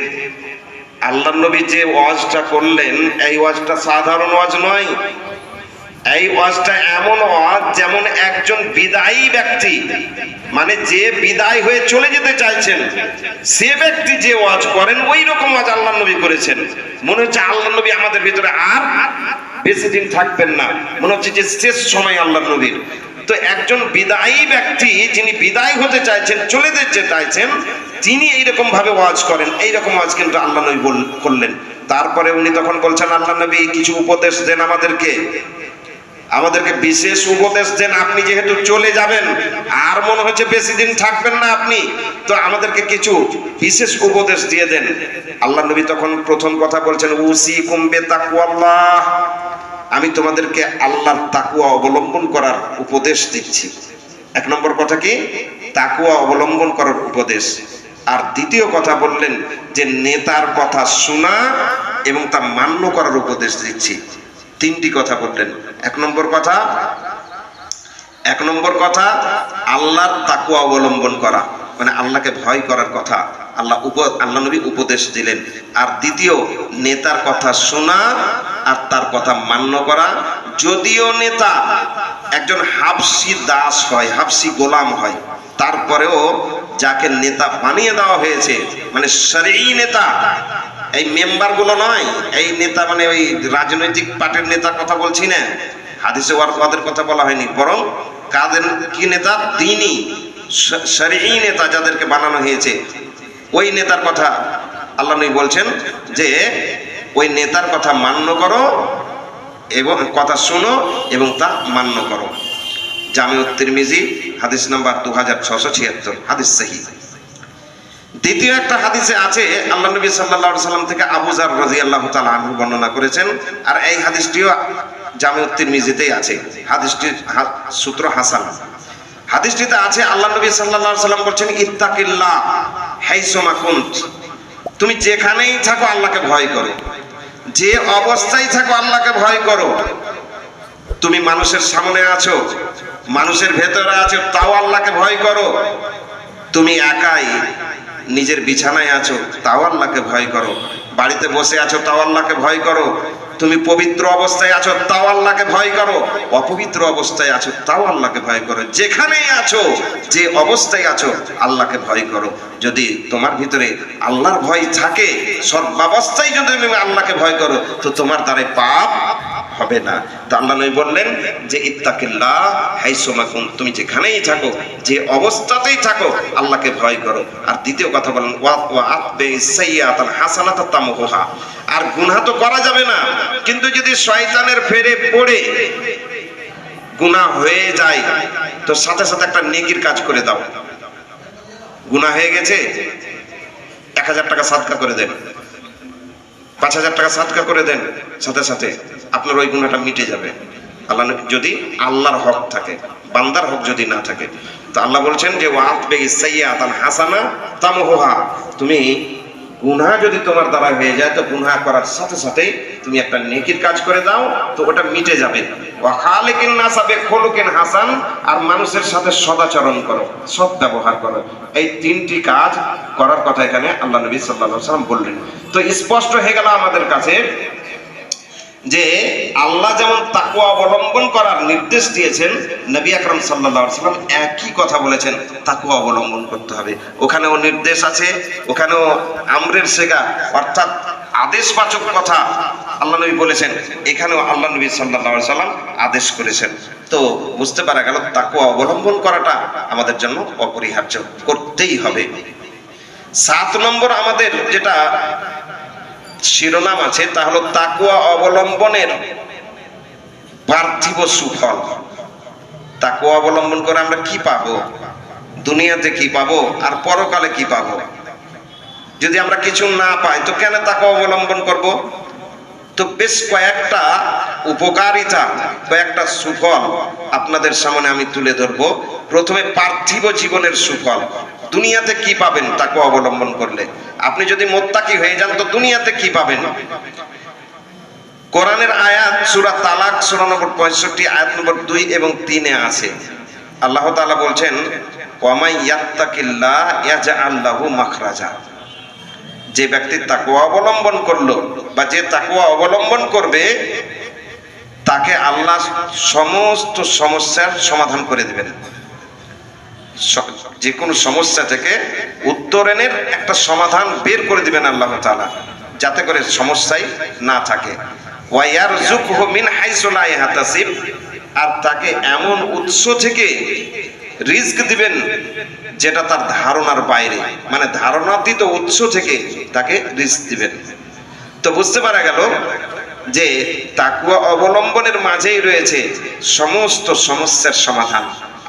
আল্লাহ নবী যে ওয়াজটা করলেন এই ওয়াজটা সাধারণ ওয়াজ নয়, এই ওয়াজটা এমন ওয়াজ যেমন একজন বিদায়ী ব্যক্তি, মানে যে বিদায় হয়ে চলে যেতে চাইছেন সে ব্যক্তি যে ওয়াজ করেন ওই রকম ওয়াজ আল্লাহ নবী করেছেন। মনে হচ্ছে আল্লাহ নবী আমাদের ভিতরে আর বেশি দিন থাকবেন না, মনে হচ্ছে যে শেষ সময় আল্লাহ নবীর। তো একজন বিদায়ী ব্যক্তি যিনি বিদায় হতে চাইছেন, চলে যেতে চাইছেন, তিনি এইরকম ভাবে ওয়াজ করেন। এইরকম ওয়াজ কিন্তু আল্লাহ নবী করলেন। তারপরে উনি তখন বলছেন, আল্লাহ নবী কিছু উপদেশ দেন আমাদেরকে বিশেষ উপদেশ দেন। আপনি যেহেতু চলে যাবেন, আর মনে হচ্ছে বেশি দিন থাকবেন না আপনি, তো আমাদেরকে কিছু বিশেষ উপদেশ দিয়ে দেন। আল্লাহ নবী তখন প্রথম কথা বলছেন, উসিকুম বিতাকওয়াল্লাহ, আমি তোমাদেরকে আল্লাহর তাকওয়া অবলম্বন করার উপদেশ দিচ্ছি। এক নম্বর কথা কি? তাকওয়া অবলম্বন করার উপদেশ। আর দ্বিতীয় কথা বললেন যে নেতার কথা শোনা এবং তা মান্য করার উপদেশ দিচ্ছি। তিনটি কথা বললেন। এক নম্বর কথা আল্লাহর তাকওয়া অবলম্বন করা, মানে আল্লাহকে ভয় করার কথা আল্লাহ নবী উপদেশ দিলেন। আর দ্বিতীয় নেতার কথা শোনা আর তার কথা মান্য করা। যদিও নেতা একজন হাবশি দাস হয়, হাবশি গোলাম হয়, তারপরেও যাকে নেতা বানিয়ে দেওয়া হয়েছে, মানে শরঈ নেতা, এই মেম্বার গুলো নয়, এই নেতা মানে ওই রাজনৈতিক পার্টির নেতার কথা বলছি না, হাদিসে ওয়াদের কথা বলা হয়নি, বরং কাদের কি নেতা? দ্বীনি শরঈ নেতা যাদেরকে বানানো হয়েছে, ওই নেতার কথা আল্লাহ নবী বলছেন যে ওই নেতার কথা মান্য করো এবং কথা শোনো এবং তা মান্য করো। জামিউত তিরমিজি হাদিস নাম্বার 2676, হাদিস সহিহ। দ্বিতীয় একটা হাদিসে আছে, আল্লাহ নবী সাল্লাল্লাহু আলাইহি সাল্লাম থেকে আবু যার রাদিয়াল্লাহু তাআলা আনহু বর্ণনা করেছেন, আর এই হাদিসটিও জামিউত তিরমিজিতেই আছে। হাদিসটির সূত্র হাসান। হাদিসটিতে আছে আল্লাহ নবী সাল্লাল্লাহু আলাইহি সাল্লাম বলেছেন, ইত্তাকিল্লাহ হাইসুমা কুনত, তুমি যেখানেই থাকো আল্লাহকে ভয় করো, যে অবস্থায় থাকো আল্লাহকে ভয় করো। তুমি মানুষের সামনে আছো, মানুষের ভেতরে আছো, তাও আল্লাহকে ভয় করো। তুমি একাই নিজের বিছানায় আছো, তাও আল্লাহকে ভয় করো। বাড়িতে বসে আছো, তাও আল্লাহকে ভয় করো। তুমি পবিত্র অবস্থায় আছো, তাও আল্লাহকে ভয় করো। অপবিত্র অবস্থায় আছো, তাও আল্লাহকে ভয় করো। যেখানেই আছো, যে অবস্থায় আছো, আল্লাহকে ভয় করো। যদি তোমার ভিতরে আল্লাহর ভয় থাকে, সর্বাবস্থায় যদি তুমি আল্লাহকে ভয় করো, তো তোমার দ্বারা পাপ হবে না। তো আল্লাহ নবী বললেন যে ইত্তাকিল্লাহ হাইসুমা কুনত, তুমি যেখানেই থাকো, যে অবস্থাতেই থাকো, আল্লাহকে ভয় করো। আর দ্বিতীয় কথা বলেন ওয়া আতবিস সাইয়্যাতাল হাসানাতা তামহুহা, আর গুনাহ তো করা যাবে না, কিন্তু যদি শয়তানের ফেরে পড়ে গুনাহ হয়ে যায়, তো সাথে সাথে একটা নেকির কাজ করে দাও। গুনাহ হয়ে গেছে, 1000 টাকা সাদকা করে দেন, 5000 টাকা সাদকা করে দেন, সাথে সাথে আপনার ওই গুনাহটা মিটে যাবে। আল্লাহ যদি আল্লাহর হক থাকে, বান্দার হক যদি না থাকে। তো আল্লাহ বলছেন যে ওয়াতবিস সাইয়্যাতান হাসানা তামহুহা, তুমি গুনাহ যদি তোমার দ্বারা হয়ে যায়, তো গুনাহ করার সাথে সাথে তুমি একটা নেকির কাজ করে দাও, তো ওটা মিটে যাবে। ওয়া খালিকিন নাসা বিখুলুকিন হাসান, আর মানুষের সাথে সদাচরণ করো, সৎ ব্যবহার করো। এই তিনটি কাজ করার কথা এখানে আল্লাহ নবী সাল্লাল্লাহু আলাইহি ওয়াসাল্লাম বললেন। তো স্পষ্ট হয়ে গেল আমাদের কাছে যে আল্লাহ যেমন তাকওয়া অবলম্বন করার নির্দেশ দিয়েছেন, নবী আকরাম সাল্লাল্লাহু আলাইহি ওয়াসাল্লাম একই কথা বলেছেন, তাকওয়া অবলম্বন করতে হবে। ওখানেও নির্দেশ আছে, ওখানেও আমরের সেগা, অর্থাৎ আদেশবাচক কথা আল্লাহ নবী বলেছেন, এখানেও আল্লাহ নবী সাল্লাল্লাহু আলাইহি ওয়াসাল্লাম আদেশ করেছেন। তো বুঝতে পারা গেল তাকওয়া অবলম্বন করাটা আমাদের জন্য অপরিহার্য, করতেই হবে। 7 নম্বর আমাদের যেটা শিরোনাম আছে, তা হলো তাকওয়া অবলম্বনের পার্থিব সুফল। তাকওয়া অবলম্বন করে আমরা কি পাবো, দুনিয়াতে কি পাবো আর পরকালে কি পাবো? যদি আমরা কিছু না পাই, তো কেন তাকওয়া অবলম্বন করব? তো বেশ কয়েকটা উপকারিতা, কয়েকটা সুফল আপনাদের সামনে আমি তুলে ধরবো। প্রথমে পার্থিব জীবনের সুফল। দুনিয়াতে কি পাবেন তাকওয়া অবলম্বন করলে? আপনি যদি মুত্তাকি হয়ে যান, তো দুনিয়াতে কি পাবেন? কোরআনের আয়াত সূরা তালাক সূরা নম্বর 65 আয়াত নম্বর 2 এবং 3 এ আছে। আল্লাহ তাআলা বলছেন, ওয়া মান ইয়াত্তাকিল্লাহ ইয়াজআল লাহু মাখরাজা, যে ব্যক্তি তাকওয়া অবলম্বন করলো বা যে তাকওয়া অবলম্বন করবে, তাকে আল্লাহ সমস্ত সমস্যার সমাধান করে দেবেন। যে কোনো সমস্যা থেকে উত্তরণের একটা সমাধান বের করে দিবেন আল্লাহ তাআলা, যাতে করে সমস্যাই না থাকে। ওয়ায়ারযুকহু মিন হাইসু লা ইয়াহতাসিব, আর তাকে এমন উৎস থেকে রিজক দিবেন যেটা তার ধারণার বাইরে, মানে ধারণাতীত উৎস থেকে তাকে রিজক দিবেন। তো বুঝতে পারা গেল যে তাকওয়া অবলম্বনের মাঝেই রয়েছে সমস্ত সমস্যার সমাধান।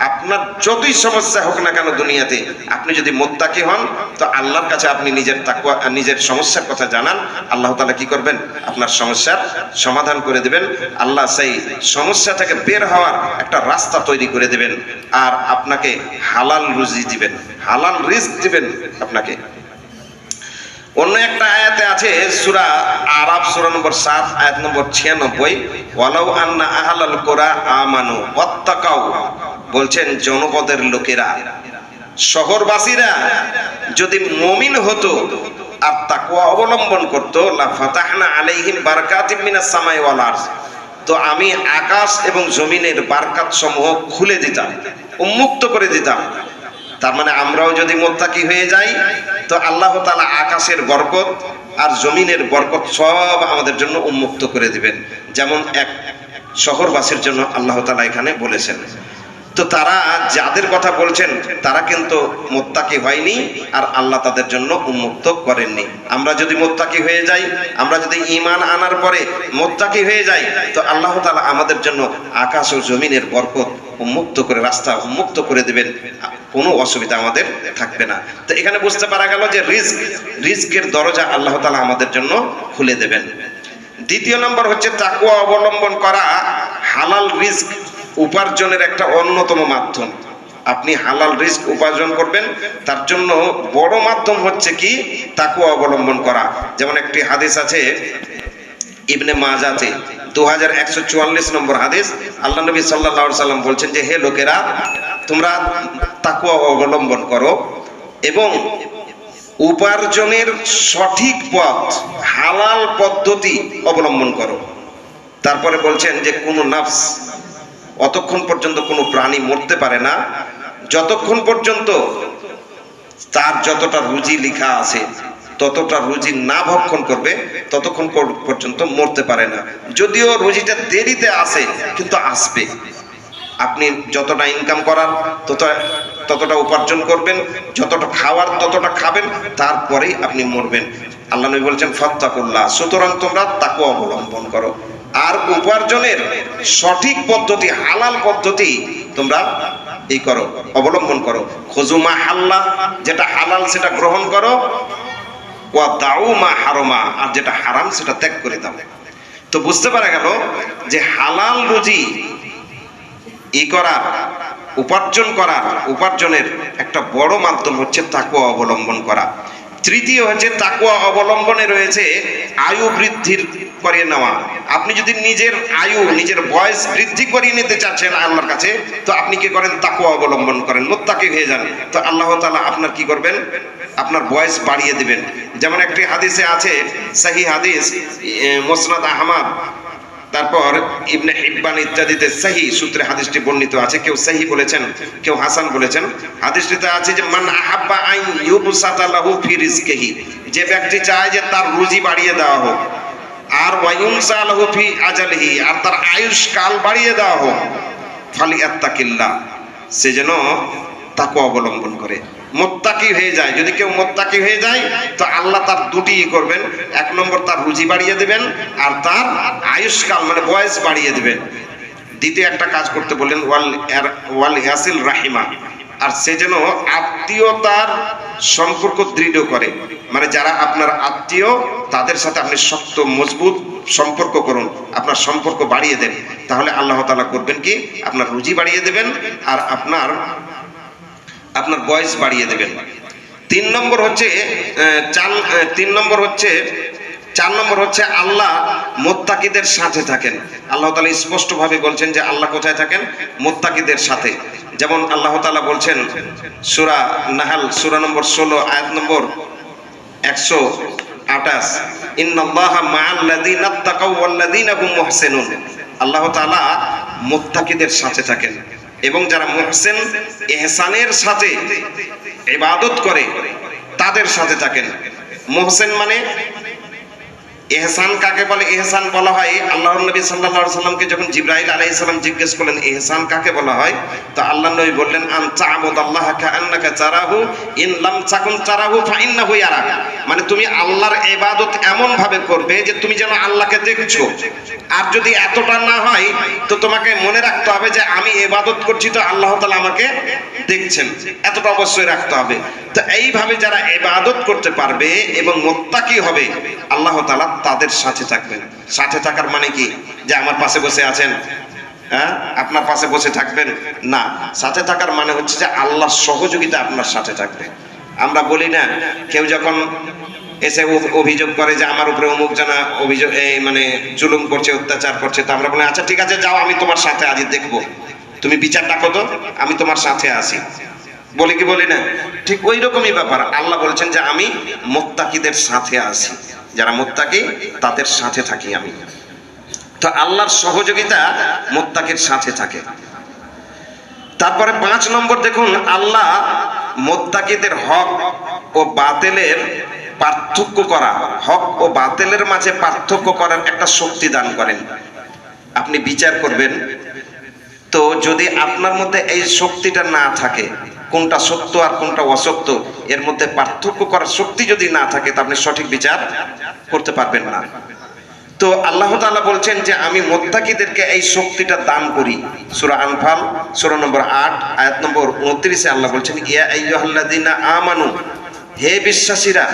আপনার যতই সমস্যা হোক না কেন দুনিয়াতে, আপনি যদি মুত্তাকি হন তো আল্লাহর কাছে আপনি নিজের তাকওয়া, নিজের সমস্যার কথা জানান, আল্লাহ তাআলা কি করবেন? আপনার সমস্যার সমাধান করে দেবেন। আল্লাহ সেই সমস্যা থেকে বের হওয়ার একটা রাস্তা তৈরি করে দেবেন, আর আপনাকে হালাল রুজি দিবেন, হালাল রিজক দিবেন আপনাকে। অন্য একটা আয়াতে আছে সূরা আরাফ সূরা নম্বর 7 আয়াত নম্বর 96, ওয়ালাউ আন্না আহলাল কুরা আমানু ওয়াত্তাকাউ, বলছেন জনপদের লোকেরা, শহরবাসীরা যদি মুমিন হতো আর তাকওয়া অবলম্বন করত, লা ফাতাহনা আলাইহিম বারাকাতিম মিনাস সামাই ওয়াল আরজ, তো আমি আকাশ এবং জমিনের বারকাত সমূহ খুলে দিতাম, উন্মুক্ত করে দিতাম। তার মানে আমরাও যদি মুত্তাকি হয়ে যাই তো আল্লাহ তাআলা আকাশের বরকত আর জমিনের বরকত সব আমাদের জন্য উন্মুক্ত করে দিবেন, যেমন এক শহরবাসীর জন্য আল্লাহ তাআলা এখানে বলেছেন। তো তারা যাদের কথা বলছেন তারা কিন্তু মুত্তাকি হয়নি, আর আল্লাহ তাদের জন্য উন্মুক্ত করেননি। আমরা যদি মুত্তাকি হয়ে যাই, আমরা যদি ঈমান আনার পরে মুত্তাকি হয়ে যাই, তো আল্লাহ তাআলা আমাদের জন্য আকাশ ও জমিনের বরকত উন্মুক্ত করে, রাস্তা উন্মুক্ত করে দিবেন, কোনো অসুবিধা আমাদের থাকবে না। তো এখানে বুঝতে পারা গেল যে রিজকের দরজা আল্লাহ তাআলা আমাদের জন্য খুলে দেবেন। দ্বিতীয় নম্বর হচ্ছে তাকওয়া অবলম্বন করা হালাল রিজক উপার্জনের একটা অন্যতম মাধ্যম। আপনি হালাল রিজক উপার্জন করবেন, তার জন্য বড় মাধ্যম হচ্ছে কি? তাকওয়া অবলম্বন করা। যেমন একটি হাদিস আছে ইবনে মাজাতে 2144 নম্বর হাদিস, আল্লাহ নবী সাল্লাল্লাহু আলাইহি সাল্লাম বলছেন যে, হে লোকেরা, তোমরা তাকওয়া অবলম্বন করো এবং উপার্জনের সঠিক পথ, হালাল পদ্ধতি অবলম্বন করো। তারপরে বলছেন যে কোনো নাফস, অতক্ষণ পর্যন্ত কোনো প্রাণী মরতে পারে না যতক্ষণ পর্যন্ত তার যতটা রুজি লেখা আছে ততটা রুজি না ভক্ষণ করবে, ততক্ষণ পর্যন্ত মরতে পারে না। যদিও রুজিটা দেরিতে আসে, কিন্তু আসবে। আপনি যতটা ইনকাম করার ততটা উপার্জন করবেন, যতটা খাওয়ার ততটা খাবেন, তারপরেই আপনি মরবেন। আল্লাহ নবী বলছেন ফাত্তাকুল্লাহ, সুতরাং তোমরা তাকওয়া অবলম্বন করো, আর উপার্জনের সঠিক পদ্ধতি, হালাল পদ্ধতি তোমরা এই করো, অবলম্বন করো। খুজুমা হাল্লা, যেটা হালাল সেটা গ্রহণ করো, ওয়া দাউ মা হারামা, আর যেটা হারাম সেটা ত্যাগ করে দাও। তো বুঝতে পারা গেল যে হালাল রুজি উপার্জনের একটা বড় মাধ্যম হচ্ছে তাকওয়া অবলম্বন করা। তৃতীয় হচ্ছে তাকওয়া অবলম্বনে রয়েছে আয়ু বৃদ্ধির করে নেওয়া। আপনি যদি নিজের বয়স বৃদ্ধি করিয়ে নিতে চাচ্ছেন আল্লাহর কাছে, তো আপনি কি করেন? তাকওয়া অবলম্বন করেন, মুত্তাকি হয়ে যান, তো আল্লাহ তাআলা আপনার কি করবেন? আপনার বয়স বাড়িয়ে দিবেন। যেমন একটি হাদিসে আছে, সহিহ হাদিস, মুসনাদ আহমদ, তারপর ইবনে হিব্বান ইত্যাদিতে সহিহ সূত্রে হাদিসটি বর্ণিত আছে। কেউ সহিহ বলেছেন, কেউ হাসান বলেছেন। হাদিসটিতে আছে যে মান আহাব্বা আন ইউবসাতা লাহু ফি রিজকিহি, যে ব্যক্তি চায় যে তার রুজি বাড়িয়ে দেওয়া হোক, আর ওয়ায়ুনসা লাহু ফি আজালিহি, আর তার আয়ুষ্কাল বাড়িয়ে দেওয়া হোক, ফালিয়াত্তাকিল্লাহ, সে যেন তাকওয়া অবলম্বন করে, মুত্তাকি হয়ে যায়। যদি কেউ মুত্তাকি হয়ে যায় তো আল্লাহ তার দুটি করবেন, এক নম্বর তার রুজি বাড়িয়ে দিবেন, আর তার আয়ুষ্কাল মানে বয়স বাড়িয়ে দিবেন। দ্বিতীয় একটা কাজ করতে বললেন, ওয়াল ইয়াসিল রাহিমা, আর সে যেন আত্মীয়তার সম্পর্ক দৃঢ় করে, মানে যারা আপনার আত্মীয় তাদের সাথে আপনি শক্ত মজবুত সম্পর্ক করুন, আপনার সম্পর্ক বাড়িয়ে দেন, তাহলে আল্লাহ তাআলা করবেন কি? আপনার রুজি বাড়িয়ে দেবেন, আর আপনার বয়স বাড়িয়ে দেবেন। চার নম্বর হচ্ছে আল্লাহ মুত্তাকিদের সাথে থাকেন। আল্লাহ তাআলা স্পষ্টভাবে বলছেন যে আল্লাহ কোথায় থাকেন? মুত্তাকিদের সাথে। যেমন আল্লাহ তাআলা বলছেন সূরা নাহল সূরা নম্বর 16 আয়াত নম্বর 128, ইন্নাল্লাহা মা'আল্লাযীনা তাকাউ ওয়াল্লাযীনা হুম মুহসিনুন, আল্লাহ তাআলা মুত্তাকিদের সাথে থাকেন, এবং যারা মুহসিন ইহসানের সাথে ইবাদত করে তাদের সাথে থাকেন। মুহসিন মানে ইহসান কাকে বলে? ইহসান বলা হয়, আল্লাহর নবী সাল্লাল্লাহু আলাইহি সাল্লামকে যখন জিবরাইল আলাইহিস সালাম জিজ্ঞেস করলেন ইহসান কাকে বলা হয়, তো আল্লাহর নবী বললেন আন তা'বুদাল্লাহা কাআন্নাকা তারাহু ইন লাম তাকুন তারাহু ফাইন্নাহু ইয়ারাক। মানে তুমি আল্লাহর ইবাদত এমন ভাবে করবে যে তুমি যেন আল্লাহকে দেখছো, আর যদি এতটা না হয় তো তোমাকে মনে রাখতে হবে যে আমি ইবাদত করছি তো আল্লাহ তাআলা আমাকে দেখছেন, এতটা অবশ্যই রাখতে হবে। তো এইভাবে যারা ইবাদত করতে পারবে এবং মুত্তাকি হবে, আল্লাহ তাআলা তাদের সাথে থাকবেন। সাথে থাকার মানে কি যে আমার পাশে বসে আছেন, হ্যাঁ আপনার পাশে বসে থাকবেন না। সাথে থাকার মানে হচ্ছে যে আল্লাহর সহযোগিতা আপনার সাথে থাকবে। আমরা বলি না, কেউ যখন এসে অভিযোগ করে যে আমার উপরে অমুক জানা অভিযোগ মানে জুলুম করছে, অত্যাচার করছে, তো আমরা বলি আচ্ছা ঠিক আছে যাও, আমি তোমার সাথে আজ দেখবো, তুমি বিচার ডাকো তো, আমি তোমার সাথে আছি, বলি কি বলি না? ঠিক ওই রকমই ব্যাপার। আল্লাহ বলেছেন যে আমি মুত্তাকিদের সাথে আছি, যারা মুত্তাকি তাদের সাথে থাকি আমি। তো আল্লাহর সহযোগিতা মুত্তাকির সাথে থাকে। তারপরে 5 নম্বর দেখুন, আল্লাহ মুত্তাকিদের হক ও বাতিলের পার্থক্য করা, হক ও বাতিলের মাঝে পার্থক্য করার একটা শক্তি দান করেন। আপনি বিচার করবেন, তো যদি আপনার মধ্যে এই শক্তিটা না থাকে, কোনটা সত্য আর কোনটা অসত্য এর মধ্যে পার্থক্য করার শক্তি যদি না থাকে, তা আপনি সঠিক বিচার করতে পারবেন না। তো আল্লাহ তাআলা বলছেন যে আমি মুত্তাকিদেরকে এই শক্তিটা দান করি। সূরা আনফাল সূরা নম্বর 8 আয়াত নম্বর 29 এ আল্লাহ বলছেন ইয়া আইয়ুহাল্লাযীনা আমানু, হে বিশ্বাসীরা,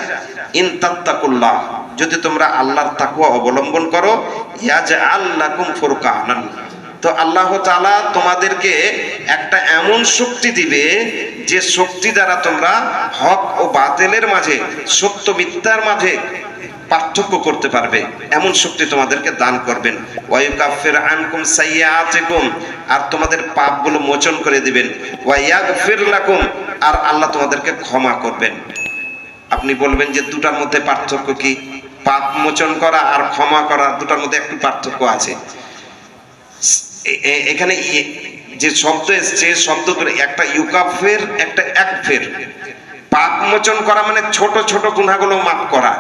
ইন তাত্তাকুল্লাহ, যদি তোমরা আল্লাহর তাকওয়া অবলম্বন করো, ইয়াজআল লাকুম ফুরকানান, তো আল্লাহ তাআলা তোমাদেরকে একটা এমন শক্তি দিবে যে শক্তি দ্বারা তোমরা হক ও বাতিলের মাঝে, সত্য মিথ্যার মাঝে পার্থক্য করতে পারবে, এমন শক্তি তোমাদেরকে দান করবেন। ওয়া ইউকাফির আনকুম সাইয়্যাতিকুম, আর তোমাদের পাপগুলো মোচন করে দিবেন। ওয়া ইয়াগফির লাকুম, আর আল্লাহ তোমাদেরকে ক্ষমা করবেন। আপনি বলবেন যে দুটার মধ্যে পার্থক্য কি? পাপ মোচন করা আর ক্ষমা করা, দুটার মধ্যে একটু পার্থক্য আছে। এখানে যে শব্দ এসছে, শব্দ করে একটা ইউকাফের, একটা একফের। পাপ মোচন করা মানে ছোট ছোট গুনাহগুলো মাফ করা,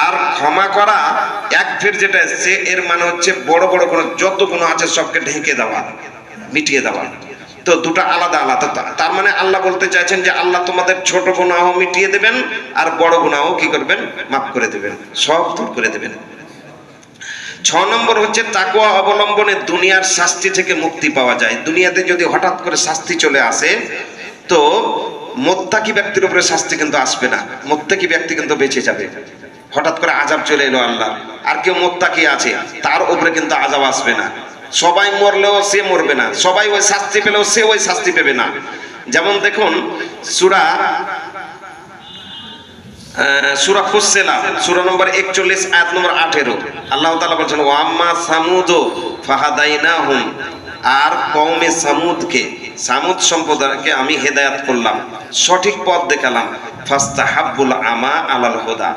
আর ক্ষমা করা একফের যেটা এসছে এর মানে হচ্ছে বড় বড় কোনো যত গুনাহ আছে সবকে ঢেকে দেওয়া, মিটিয়ে দেওয়া। তো দুটো আলাদা আলাদা। তার মানে আল্লাহ বলতে চাইছেন যে আল্লাহ তোমাদের ছোট গুনাহ মিটিয়ে দেবেন আর বড় গুনাহ কি করবেন? মাফ করে দেবেন, সব দূর করে দেবেন। 6 নম্বর হচ্ছে তাকওয়া অবলম্বনে দুনিয়ার শাস্তি থেকে মুক্তি পাওয়া যায়। দুনিয়াতে যদি হঠাৎ করে শাস্তি চলে আসে, তো মুত্তাকি ব্যক্তির উপরে শাস্তি কিন্তু আসবে না, মুত্তাকি ব্যক্তি কিন্তু বেঁচে যাবে। হঠাৎ করে আযাব চলে এলো আল্লাহ, আর কেউ মুত্তাকি আছে তার উপরে কিন্তু আযাব আসবে না। সবাই মরলেও সে মরবে না, সবাই ওই শাস্তি পেলেও সে ওই শাস্তি পাবে না। যেমন দেখুন সূরা ফুসসিলাত সূরা নম্বর 41 আয়াত নম্বর 18, আল্লাহ তাআলা বলেন ওয়া আম্মা সামুদ ফাহাদাইনাহুম, আর কওমে সামুদকে, সামুদ সম্প্রদায়কে আমি হেদায়েত করলাম, সঠিক পথ দেখালাম। ফাস্তাহাব্বুল আমা আলাল হুদা,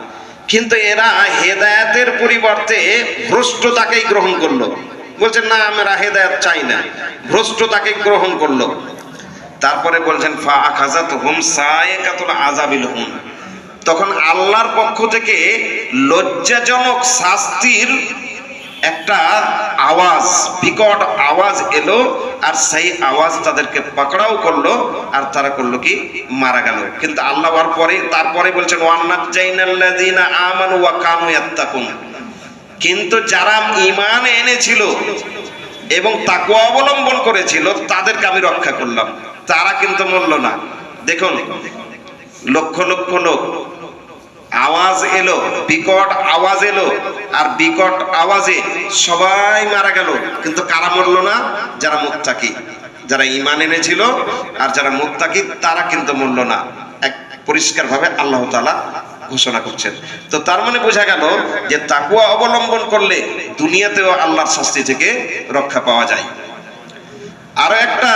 কিন্তু এরা হেদায়েতের পরিবর্তে ভ্রষ্টতাকেই গ্রহণ করলো। বলছেন না আমরা হেদায়েত চাই না, ভ্রষ্টতাকে গ্রহণ করলো। তারপরে বলছেন ফা আখাযাতহুম সায়কাতুল আযাবিল হুম, তখন আল্লাহর পক্ষ থেকে লজ্জাজনক শাস্তির একটা আওয়াজ, বিকট আওয়াজ এলো, আর সেই আওয়াজ তাদেরকে পাকড়াও করলো, আর তারা করলো কি? মারা গেল। কিন্তু আল্লাহ তারপরে বলছেন ওয়ান্নাজাইনাল্লাযীনা আমানু ওয়া কানু ইয়াত্তাকুন, কিন্তু যারা ঈমান এনেছিল এবং তাকওয়া অবলম্বন করেছিল তাদেরকে আমি রক্ষা করলাম, তারা কিন্তু মরল না। দেখুন লক্ষ লক্ষ লোক, আওয়াজ এলো, বিকট আওয়াজ এলো, আর বিকট আওয়াজে সবাই মারা গেল, কিন্তু কারা মরল না? যারা মুত্তাকি, যারা ঈমান এনেছিল আর যারা মুত্তাকি, তারা কিন্তু মরল না। এক পরিষ্কার ভাবে আল্লাহ তাআলা ঘোষণা করছেন। তো তার মানে বোঝা গেল যে তাকওয়া অবলম্বন করলে দুনিয়াতেও আল্লাহর শাস্তি থেকে রক্ষা পাওয়া যায়। আরো একটা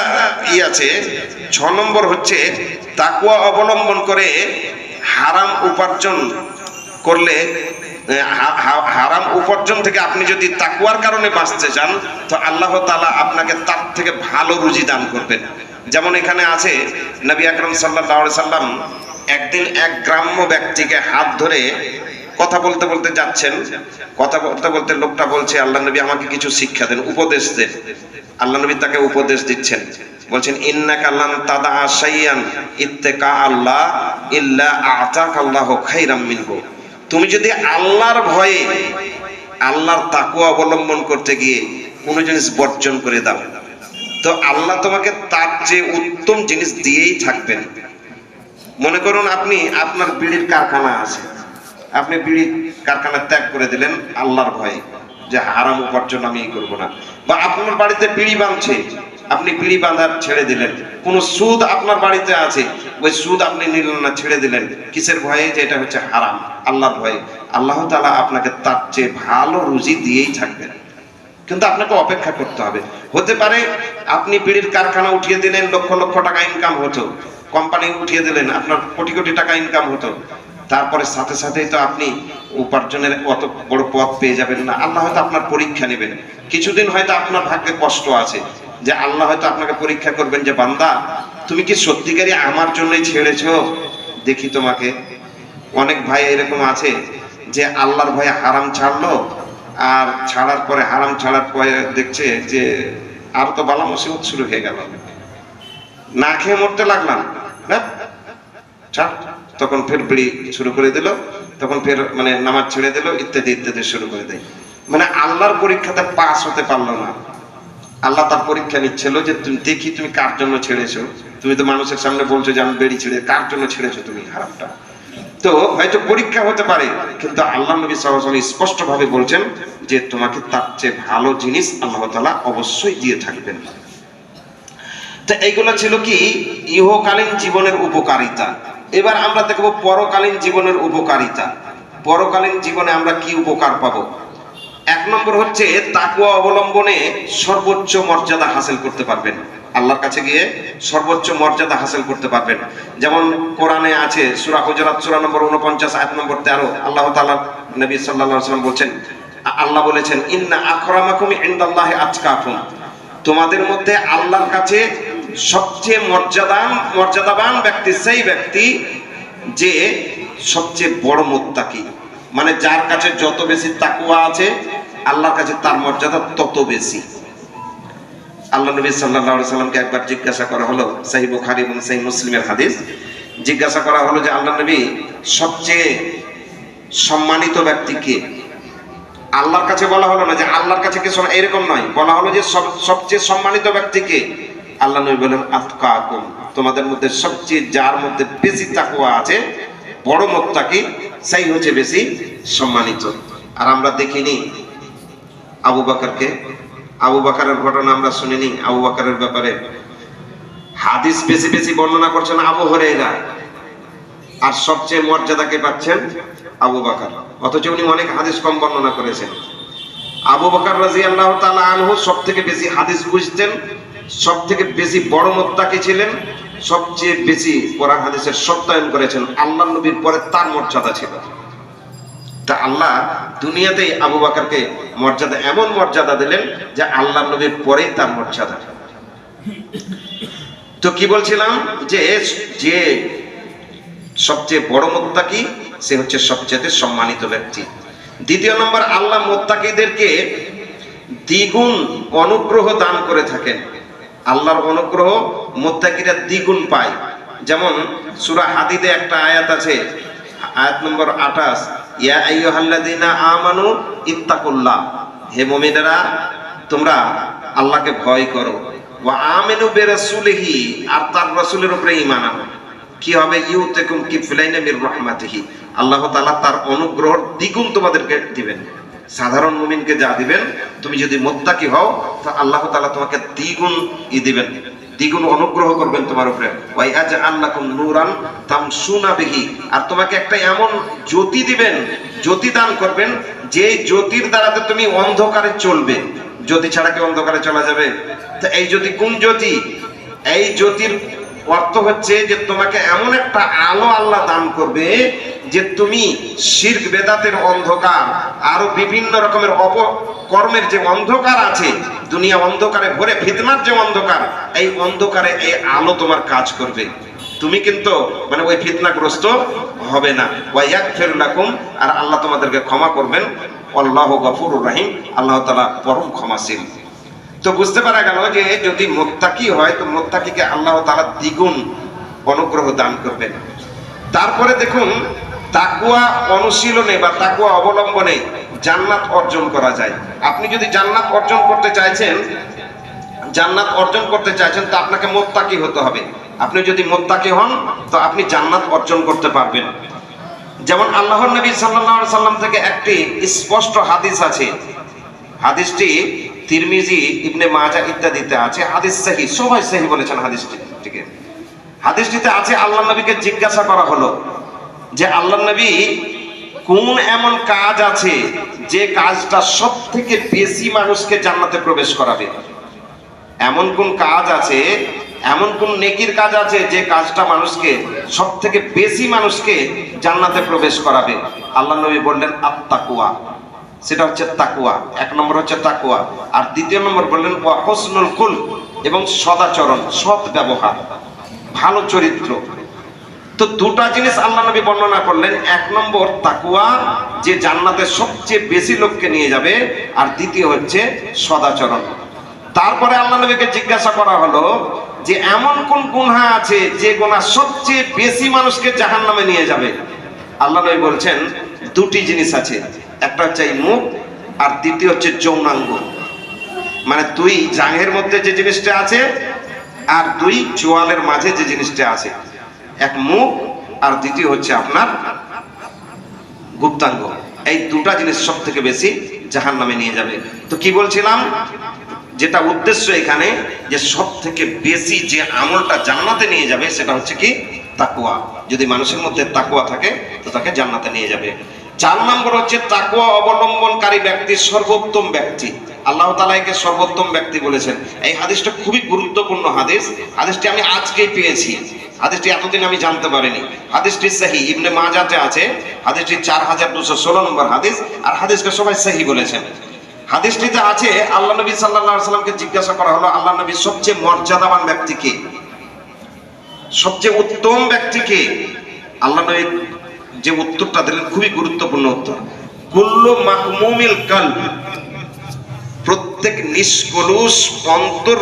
আছে, 6 নম্বর হচ্ছে তাকওয়া অবলম্বন করে হারাম উপার্জন করলে হারাম উপার্জন থেকে আপনি যদি তাকওয়ার কারণে বাঁচতে চান, তো আল্লাহ তাআলা আপনাকে তার থেকে ভালো রুজি দান করবেন। যেমন এখানে আছে, নবী আকরাম সাল্লাল্লাহু আলাইহি সাল্লাম একদিন এক গ্রাম্য ব্যক্তিকে হাত ধরে কথা বলতে বলতে যাচ্ছেন। কথা বলতে বলতে লোকটা বলছে, আল্লাহ নবী আমাকে কিছু শিক্ষা দেন, উপদেশ দেন। আল্লাহ নবী তাকে উপদেশ দিচ্ছেন, বলছেন ইন্নাকা লান তাদা শাইয়ান ইত্তাকা আল্লাহ ইল্লা আতাকাল্লাহু খাইরাম মিনহু। তুমি যদি আল্লাহর ভয়ে আল্লাহর তাকওয়া অবলম্বন করতে গিয়ে কোনো জিনিস বর্জন করে দাও, তো আল্লাহ তোমাকে তার চেয়ে উত্তম জিনিস দিয়েই থাকবেন। মনে করুন আপনি, আপনার বিড়ির কারখানা আছে, আপনি বিড়ি কারখানা ত্যাগ করে দিলেন আল্লাহর ভয়ে, যে হারাম উপার্জন আমি করব না। বা আপনার বাড়িতে বিড়ি বাঁধছে, আপনি বিড়ি বাঁধার ছেড়ে দিলেন। কোন সুদ আপনার বাড়িতে আছে, ওই সুদ আপনি নিলেন না, ছেড়ে দিলেন। কিসের ভয়ে? যে এটা হচ্ছে হারাম, আল্লাহর ভয়ে। আল্লাহ তাআলা আপনাকে তার চেয়ে ভালো রুজি দিয়েই থাকবেন, কিন্তু আপনাকে অপেক্ষা করতে হবে। হতে পারে আপনি বিড়ির কারখানা উঠিয়ে দিলেন, লক্ষ লক্ষ টাকা ইনকাম হতো, কোম্পানি উঠিয়ে দিলেন, আপনার কোটি কোটি টাকা ইনকাম হতো, তারপরে সাথে সাথেই তো আপনি উপার্জনের অত বড় পথ পেয়ে যাবেন না। আল্লাহ হয়তো আপনার পরীক্ষা নেবেন, কিছুদিন হয়তো আপনার ভাগ্যে কষ্ট আছে, যে আল্লাহ হয়তো আপনাকে পরীক্ষা করবেন, যে বান্দা তুমি কি সত্যিকারই আমার জন্যই ছেড়েছো, দেখি তোমাকে। অনেক ভাই এরকম আছে যে আল্লাহর ভয়ে হারাম ছাড়লো, আর ছাড়ার পরে, হারাম ছাড়ার পরে দেখছে যে আর তো বালা মুসিবত শুরু হয়ে গেল, না খেয়ে মরতে লাগলাম, তখন ফের বিড়ি শুরু করে দিল, তখন ফের মানে নামাজ ছেড়ে দিল, ইত্যাদি ইত্যাদি শুরু করে দেয়। মানে আল্লাহর পরীক্ষাতে পাস হতে পারলো না। আল্লাহ তার পরীক্ষা নিচ্ছিল যে তুমি দেখি তুমি কার জন্য ছেড়েছো। তুমি তো মানুষের সামনে বলছো যে আমি বিড়ি ছেড়ে, কার জন্য ছেড়েছো তুমি হারামটা? তো হয়তো পরীক্ষা হতে পারে, কিন্তু আল্লাহ নবী সাল্লাল্লাহু আলাইহি ওয়াসাল্লাম স্পষ্ট ভাবে বলছেন যে তোমাকে তার চেয়ে ভালো জিনিস আল্লাহ তাআলা অবশ্যই দিয়ে থাকবেন। তো এইগুলো ছিল কি ইহকালীন জীবনের উপকারিতা। এবার আমরা দেখব পরকালীন জীবনের উপকারিতা। পরকালীন জীবনে আমরা কি উপকার পাবো? এক নম্বর হচ্ছে তাকওয়া অবলম্বনে সর্বোচ্চ মর্যাদা হাসিল করতে পারবেন, আল্লাহর কাছে গিয়ে সর্বোচ্চ মর্যাদা হাসিল করতে পারবেন। যেমন কোরআনে আছে সূরা হুজুরাত সূরা নম্বর 49 আয়াত নম্বর 13, আল্লাহ তাআলা নবী সাল্লাল্লাহু আলাইহি ওয়াসাল্লাম বলছেন, আল্লাহ বলেছেন ইন্না আকরামাকুম ইনদাল্লাহি আতকাকুম, তোমাদের মধ্যে আল্লাহর কাছে সবচেয়ে মর্যাদাবান ব্যক্তি সেই ব্যক্তি যে সবচেয়ে বড় মুত্তাকি। মানে যার কাছে যত বেশি তাকওয়া আছে, আল্লাহর কাছে তার মর্যাদা তত বেশি। আল্লাহ নবী সাল্লাল্লাহু আলাইহি সাল্লামকে একবার জিজ্ঞাসা করা হলো, সহিহ বুখারী এবং সহিহ মুসলিমের হাদিস, জিজ্ঞাসা করা হলো যে আল্লাহ নবী সবচেয়ে সম্মানিত ব্যক্তি কে? আল্লাহর কাছে বলা হলো না যে আল্লাহর কাছে কিছু, এরকম নয়, বলা হলো যে সবচেয়ে সম্মানিত ব্যক্তি কে? আল্লাহ নবী বলেন আতকাকুম, তোমাদের মধ্যে সবচেয়ে যার মধ্যে বেশি তাকওয়া আছে, বড় মুত্তাকি, সেই হচ্ছে বেশি সম্মানিত। আর আমরা দেখিনি আবু বকরকে, আবু বকরের ঘটনা আমরা শুনিনি। আবু বকরের ব্যাপারে হাদিস বেশি বেশি বর্ণনা করছেন আবু হুরায়রা, আর সবচেয়ে মর্যাদাকে পাচ্ছেন আবু বকর, অথচ উনি অনেক হাদিস কম বর্ণনা করেছেন। আবু বকর রাদিয়াল্লাহু তাআলা আনহু সবথেকে বেশি হাদিস বুঝতেন, সবথেকে বেশি বড় মুত্তাকি ছিলেন, সবচেয়ে বেশি কোরআন হাদিসের সত্যায়ন করেছেন। আল্লাহর নবীর পরে তার মর্যাদা ছিল। তা আল্লাহ দুনিয়াতেই আবু বকরকে মর্যাদা, এমন মর্যাদা দিলেন যে আল্লাহর নবীর পরেই তার মর্যাদা। তো কি বলছিলাম, যে যে সবচেয়ে বড় মুত্তাকি সে হচ্ছে সবচেয়ে সম্মানিত ব্যক্তি। দ্বিতীয় নম্বর, আল্লাহ মুত্তাকিদেরকে দ্বিগুণ অনুগ্রহ দান করে থাকেন। আল্লাহর অনুগ্রহ মুত্তাকিরা দ্বিগুণ পায়। যেমন সূরা হাদিদে একটা আয়াত আছে, আয়াত নম্বর 28, ইয়া আইয়ুহাল্লাযীনা আমানু ইত্তাকুল্লাহ, হে মুমিনেরা তোমরা আল্লাহকে ভয় করো, ওয়া আমিনু বিরাসূলিহি, আর তার রাসূলের উপরে ঈমান আনো। কি হবে? ইউতিকুম কিফলাইনা মির রাহমাতিহি, আল্লাহ তাআলা তার অনুগ্রহ দ্বিগুণ তোমাদেরকে দিবেন। সাধারণ মুমিনকে যা দিবেন, তুমি যদি মুত্তাকি হও তো আল্লাহ তাআলা তোমাকে দ্বিগুণ দিবেন, দ্বিগুণ অনুগ্রহ করবেন তোমার উপরে। ওয়া ইয়াজআল্লাকুম নূরান তামশুনা বিহি, আর তোমাকে একটা এমন জ্যোতি দিবেন, জ্যোতি দান করবেন, যে জ্যোতির দ্বারাতে তুমি অন্ধকারে চলবে। জ্যোতি ছাড়া কি অন্ধকারে চলা যাবে? তো এই জ্যোতি কোন জ্যোতি? এই জ্যোতির অর্থ হচ্ছে যে তোমাকে এমন একটা আলো আল্লাহ দান করবে যে তুমি শিরক বেদাতের অন্ধকার, আরো বিভিন্ন রকমের অপকর্মের যে অন্ধকার আছে, দুনিয়া অন্ধকারে ভরে, ফিতনার যে অন্ধকার, এই অন্ধকারে এই আলো তোমার কাজ করবে। তুমি কিন্তু মানে ওই ফিতনাগ্রস্ত হবে না। ওয়া ইয়াগফির লাকুম, আর আল্লাহ তোমাদেরকে ক্ষমা করবেন। আল্লাহু গফুরুর রহিম, আল্লাহ তাআলা পরম ক্ষমাশীল। তো বুঝতে পারা গেল যে যদি মুত্তাকি হয় তো মুত্তাকিকে আল্লাহ তাআলা দ্বিগুণ অনুগ্রহ দান করবেন। তারপরে দেখুন, তাকওয়া অনুশীলনে বা তাকওয়া অবলম্বনে জান্নাত অর্জন করা যায়। আপনি যদি জান্নাত অর্জন করতে চাইছেন তো আপনাকে মুত্তাকি হতে হবে। আপনি যদি মুত্তাকি হন তো আপনি জান্নাত অর্জন করতে পারবেন। যেমন আল্লাহর নবী সাল্লাল্লাহু আলাইহি সাল্লাম থেকে একটি স্পষ্ট হাদিস আছে। হাদিসটি তিরমিজি, ইবনে মাজাহ ইত্যাদিতে আছে। হাদিস সহিহ, সবাই সহিহ বলেছেন হাদিসটিকে। হাদিসটিতে আছে, আল্লাহর নবীকে জিজ্ঞাসা করা হলো যে আল্লাহর নবী, কোন এমন কাজ আছে যে কাজটা সবথেকে বেশি মানুষকে জান্নাতে প্রবেশ করাবে? এমন কোন কাজ আছে, এমন কোন নেকির কাজ আছে যে কাজটা মানুষকে সবথেকে বেশি মানুষকে জান্নাতে প্রবেশ করাবে? আল্লাহর নবী বললেন আত-তাকওয়া। সেটা হচ্ছে তাকওয়া। এক নম্বর হচ্ছে তাকওয়া, আর দ্বিতীয় নম্বর বললেন ওয়া হুসনুল খুলক, এবং সদাচরণ, সৎ ব্যবহার, ভালো চরিত্র। তো দুটা জিনিস আল্লাহ নবী বর্ণনা করলেন। এক নম্বর তাকওয়া, যে জান্নাতে সবচেয়ে বেশি লোককে নিয়ে যাবে, আর দ্বিতীয় হচ্ছে সদাচরণ। তারপরে আল্লাহ নবীকে জিজ্ঞাসা করা হলো যে এমন কোন গুনাহ আছে যে গুনাহ সবচেয়ে বেশি মানুষকে জাহান্নামে নিয়ে যাবে? আল্লাহ নবী বলছেন দুটি জিনিস আছে, একটা হচ্ছে এই মুখ, আর দ্বিতীয় হচ্ছে যৌনাঙ্গ। মানে দুই জাঙ্ঘের মধ্যে যে জিনিসটা আছে, আর দুই চোয়ালের মাঝে যে জিনিসটা আছে, এক মুখ আর দ্বিতীয় হচ্ছে আপনার গুপ্তাঙ্গ। এই দুটা জিনিস সব থেকে বেশি জাহান্নামে নিয়ে যাবে। তো কি বলছিলাম, যেটা উদ্দেশ্য এখানে, যে সব থেকে বেশি যে আমলটা জান্নাতে নিয়ে যাবে সেটা হচ্ছে কি? তাকওয়া। যদি মানুষের মধ্যে তাকওয়া থাকে তো তাকে জান্নাতে নিয়ে যাবে। 4 নম্বর হচ্ছে তাকওয়া অবলম্বনকারী ব্যক্তি সর্বোত্তম ব্যক্তি। আল্লাহ তাআলা একে সর্বোত্তম ব্যক্তি বলেছেন। এই হাদিসটা খুবই গুরুত্বপূর্ণ হাদিস। হাদিসটি আমি আজকেই পেয়েছি, হাদিসটি এতদিন আমি জানতে পারিনি। হাদিসটি সহিহ, ইবনে মাজাহতে আছে। হাদিসটি 4216 নম্বর হাদিস, আর হাদিসকে সবাই সহিহ বলেছেন। হাদিসটিতে আছে, আল্লাহ নবী সাল্লাল্লাহু আলাইহি সাল্লামকে জিজ্ঞাসা করা হলো, আল্লাহ নবী সবচেয়ে মর্যাদাবান ব্যক্তি কে, সবচেয়ে উত্তম ব্যক্তি কে? আল্লাহ নবী যে উত্তরটা দিলেন খুবই গুরুত্বপূর্ণ উত্তর। কুল্লু মাকমুমিল কলব, প্রত্যেক নিষ্কলুষ অন্তর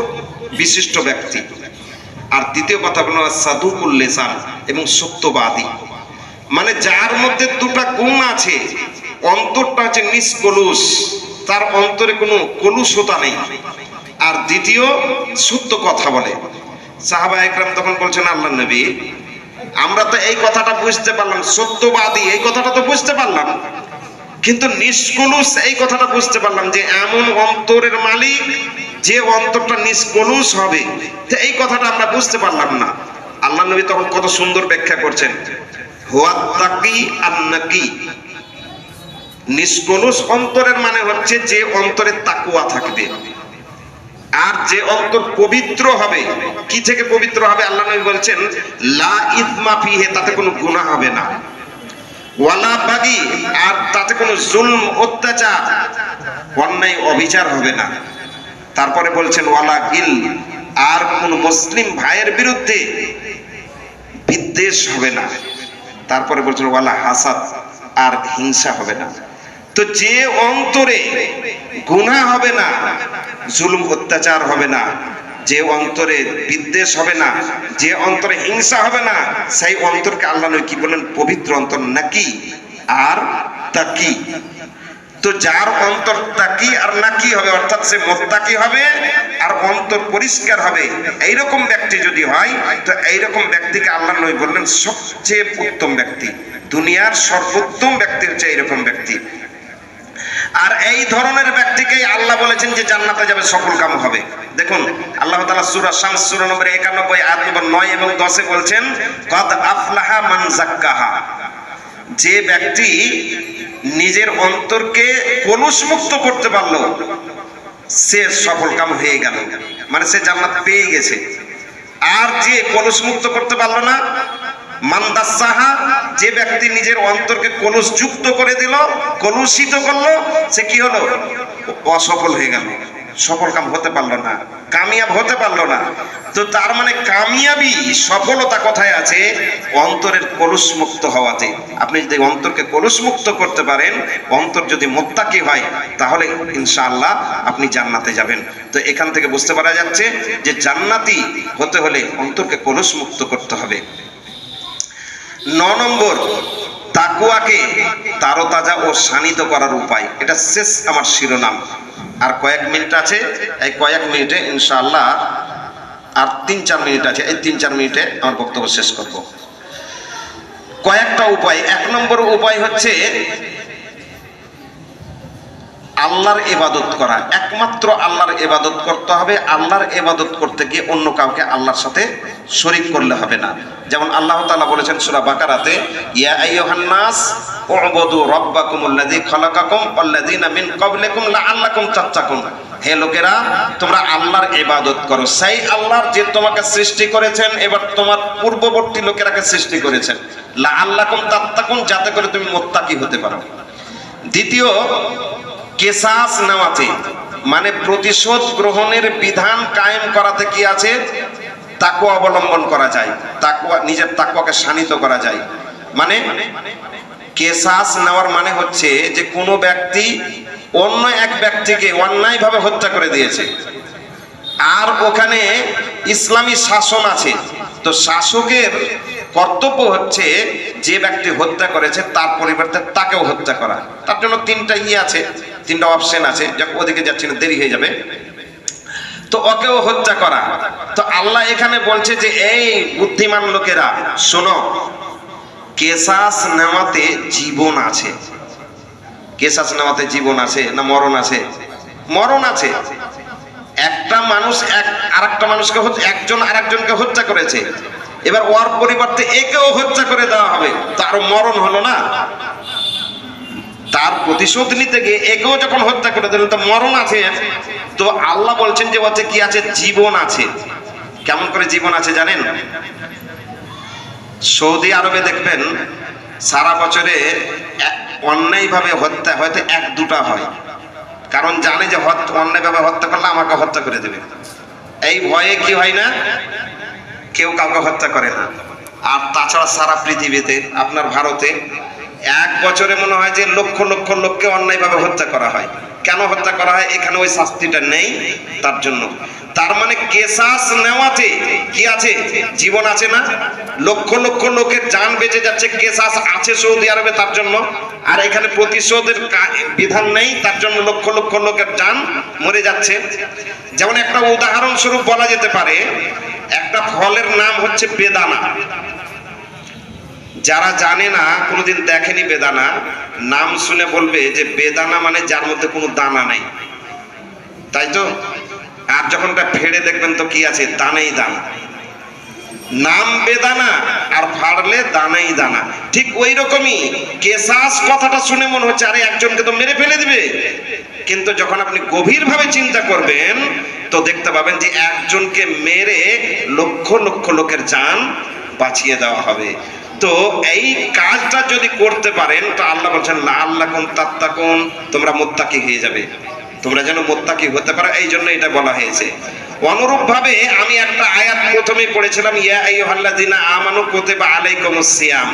বিশিষ্ট ব্যক্তি। আর দ্বিতীয় কথা বলল সাদুকুল লিসান, এবং সত্যবাদী। মানে যার মধ্যে দুটা গুণ আছে, অন্তরটা হচ্ছে নিষ্কলুষ, তার অন্তরে কোনো কলুষতা নেই, আর দ্বিতীয় সত্য কথা বলে। সাহাবা একরাম তখন বলছেন, আল্লাহ নবী, আমরা তো এই কথাটা বুঝতে পারলাম, সত্যবাদী এই কথাটা তো বুঝতে পারলাম, কিন্তু নিষ্কলুষ এই কথাটা বুঝতে পারলাম যে এমন অন্তরের মালিক যে অন্তরটা নিষ্কলুষ হবে, তো এই কথাটা আমরা বুঝতে পারলাম না। আল্লাহ নবী তখন কত সুন্দর ব্যাখ্যা করছেন, হুয়াত তাকি আন-নাকি। নিষ্কলুষ অন্তরের মানে হচ্ছে যে অন্তরে তাকওয়া থাকবে, আর যে অন্তর পবিত্র হবে। কি থেকে পবিত্র হবে? আল্লাহ নবী বলছেন লা ইসমা ফিহি, তাতে কোনো গুনাহ হবে না। ওয়ালা বাগি, আর তাতে কোনো জুলম, অত্যাচার, অন্যায়, অবিচার হবে না। তারপরে বলছেন ওয়ালা গিল, আর কোন মুসলিম ভাইয়ের বিরুদ্ধে বিদ্বেষ হবে না। তারপরে বলছেন ওয়ালা হাসাদ, আর হিংসা হবে না। তো যে অন্তরে গুনাহ হবে না, জুলুম অত্যাচার হবে না, যে অন্তরে বিদ্বেষ হবে না, যে অন্তরে হিংসা হবে না, সেই অন্তরকে আল্লাহ নবী কি বলেন? পবিত্র অন্তর, নাকি আর তাকি। তো যার অন্তর তাকি আর নাকি হবে, অর্থাৎ সে মুত্তাকি হবে আর অন্তর পরিষ্কার হবে, এইরকম ব্যক্তি যদি হয়, তো এইরকম ব্যক্তিকে আল্লাহ নবী বললেন সবচেয়ে উত্তম ব্যক্তি। দুনিয়ার সর্বোত্তম ব্যক্তি হচ্ছে এইরকম ব্যক্তি। আর এই ধরনের ব্যক্তিকেই আল্লাহ বলেছেন যে জান্নাতে যাবে, সফল কাম হবে। দেখুন আল্লাহ তাআলা সূরা শামস সূরা নম্বর 91 আয়াত নম্বর 9 এবং 10 এ বলছেন কাদ আফলাহা মান যাক্কাহা। যে ব্যক্তি নিজের অন্তরকে কলুষ মুক্ত করতে পারলো, সে সফল কাম হয়ে গেল, মানে সে জান্নাত পেয়ে গেছে। আর যে কলুষ মুক্ত করতে পারলো না, মান্দাসাহা, যে ব্যক্তি নিজের অন্তরকে কলুষ যুক্ত করে দিল, কলুষিত করলো, সে কি হলো? অসফল হয়ে গেল, সফল কাম হতে পারলো না, কামিয়াব হতে পারলো না। তো তার মানে কামিয়াবি, সফলতা কোথায় আছে? অন্তরের কলুষ মুক্ত হওয়াতে। আপনি যদি অন্তরকে কলুষ মুক্ত করতে পারেন, অন্তর যদি মুত্তাকি হয়, তাহলে ইনশাআল্লাহ আপনি জান্নাতে যাবেন। তো এখান থেকে বুঝতে পারা যাচ্ছে যে জান্নাতি হতে হলে অন্তরকে কলুষ মুক্ত করতে হবে। 9 নম্বর, তাকওয়াকে তারতাজা ও শানিত করার উপায়। এটা শেষ আমার শিরোনাম। আর কয়েক মিনিট আছে, এই কয়েক মিনিটে ইনশাআল্লাহ, আর 3-4 মিনিট আছে, এই 3-4 মিনিটে আমার বক্তব্য শেষ করব। কয়েকটা উপায়। 1 নম্বর উপায় হচ্ছে আল্লাহর ইবাদত করা। একমাত্র আল্লাহর ইবাদত করতে হবে। আল্লাহর ইবাদত করতে গিয়ে অন্য কাউকে আল্লাহর সাথে শরীক করলে হবে না। যেমন আল্লাহ তাআলা বলেছেন সূরা বাকারাতে, ইয়া আইয়ুহান নাস উ'বুদু রাব্বাকুমুল্লাযী খালাকাকুম ওয়াল্লাযীনা মিন ক্বাবলিকুম লাআল্লাকুম তাত্তাকুন। হে লোকেরা, তোমরা আল্লাহর ইবাদত করো, সেই আল্লাহর যে তোমাকে সৃষ্টি করেছেন, এবার তোমার পূর্ববর্তী লোকেরাকে সৃষ্টি করেছেন, লাআল্লাকুম তাত্তাকুন, যাতে করে তুমি মুত্তাকি হতে পারো। দ্বিতীয়, কেসাস নেওয়াতে, মানে প্রতিশোধ গ্রহণের বিধান কায়েম করাতে কি আছে? তাকওয়া অবলম্বন করা যায়, তাকওয়া, নিজের তাকওয়াকে শানিত করা যায়। মানে কেসাস নেওয়ার মানে হচ্ছে যে কোনো ব্যক্তি অন্য এক ব্যক্তিকে অন্যায়ভাবে হত্যা করে দিয়েছে, আর ওখানে ইসলামী শাসন আছে, তো শাসকের কর্তব্য হচ্ছে যে ব্যক্তি হত্যা করেছে তার পরিবর্তে তাকেও হত্যা করা। তার জন্য 3টা আছে, 3টা অপশন আছে। যখন ওদিকে যাচ্ছি না, দেরি হয়ে যাবে, তো ওকেও হত্যা করা। তো আল্লাহ এখানে বলছে যে এই বুদ্ধিমান লোকেরা শোনো, কেসাস নেওয়াতে জীবন আছে। কেসাস নেওয়াতে জীবন আছে না মরণ আছে? মরণ আছে। একটা মানুষ আরেকটা মানুষকে, একজন আরেকজনকে হত্যা করেছে, এবার ওর পরিবর্তে একেও হত্যা করে দেওয়া হবে, তার মরণ হলো না? তার প্রতিশোধ নিতে গিয়ে একেও যখন হত্যা করে দিলেন, তো মরণ আছে। তো আল্লাহ বলছেন যে ওতে কি আছে? জীবন আছে। কেমন করে জীবন আছে জানেন? সৌদি আরবে দেখবেন সারা বছরে অন্যায়ভাবে হত্যা হয়তো 1-2টা হয়, কারণ জানে যে অন্যায়ভাবে হত্যা করলে আমাকে হত্যা করে দেবে, এই ভয়ে কি হয় না, কেউ কাউকে হত্যা করে না। আর তাছাড়া সারা পৃথিবীতে, আপনার ভারতে 1 বছরে মনে হয় যে লক্ষ লক্ষ লোককে অন্যায়ভাবে হত্যা করা হয়। কেন হত্যা করা হয়? এখানে ওই শাস্তিটা নেই, তার জন্য। তার মানে কেসাস নেওয়াতে কি আছে? জীবন আছে না? লক্ষ লক্ষ লোকের জান বেঁচে যাচ্ছে, কেসাস আছে সৌদি আরবে, তার জন্য। আর এখানে প্রতিশোধের বিধান নেই, তার জন্য লক্ষ লক্ষ লোকের জান মরে যাচ্ছে। যেমন একটা উদাহরণস্বরূপ বলা যেতে পারে, একটা ফলের নাম হচ্ছে বেদানা। যারা জানে না, কোনোদিন দেখেনি বেদানা, নাম শুনে বলবে যে বেদানা মানে যার মধ্যে কোনো দানা নেই, তাই তো? আর যখন এটা ফেড়ে দেখবেন তো কি আছে? দানাই দানা। নাম বেদানা, আর ফাড়লে দানাই দানা। ঠিক ওই রকমই কেসাস কথাটা শুনে মনে হচ্ছে আরে একজনকে তো মেরে ফেলে দিবে, কিন্তু যখন আপনি গভীরভাবে চিন্তা করবেন তো দেখতে পাবেন যে একজনকে মেরে লক্ষ লক্ষ লোকের জান বাঁচিয়ে দেওয়া হবে। তো এই কাজটা যদি করতে পারেন, তো আল্লাহ বলছেন লাআল্লাকুম তাত্তাকুন, তোমরা মুত্তাকি হয়ে যাবে, তোমরা যেন মুত্তাকি হতে পারো, এই জন্য এটা বলা হয়েছে। অনুরূপভাবে আমি একটা আয়াত প্রথমে পড়েছিলাম, ইয়া আইয়ুহাল্লাযীনা আমানু কুতিবা আলাইকুমুস সিয়াম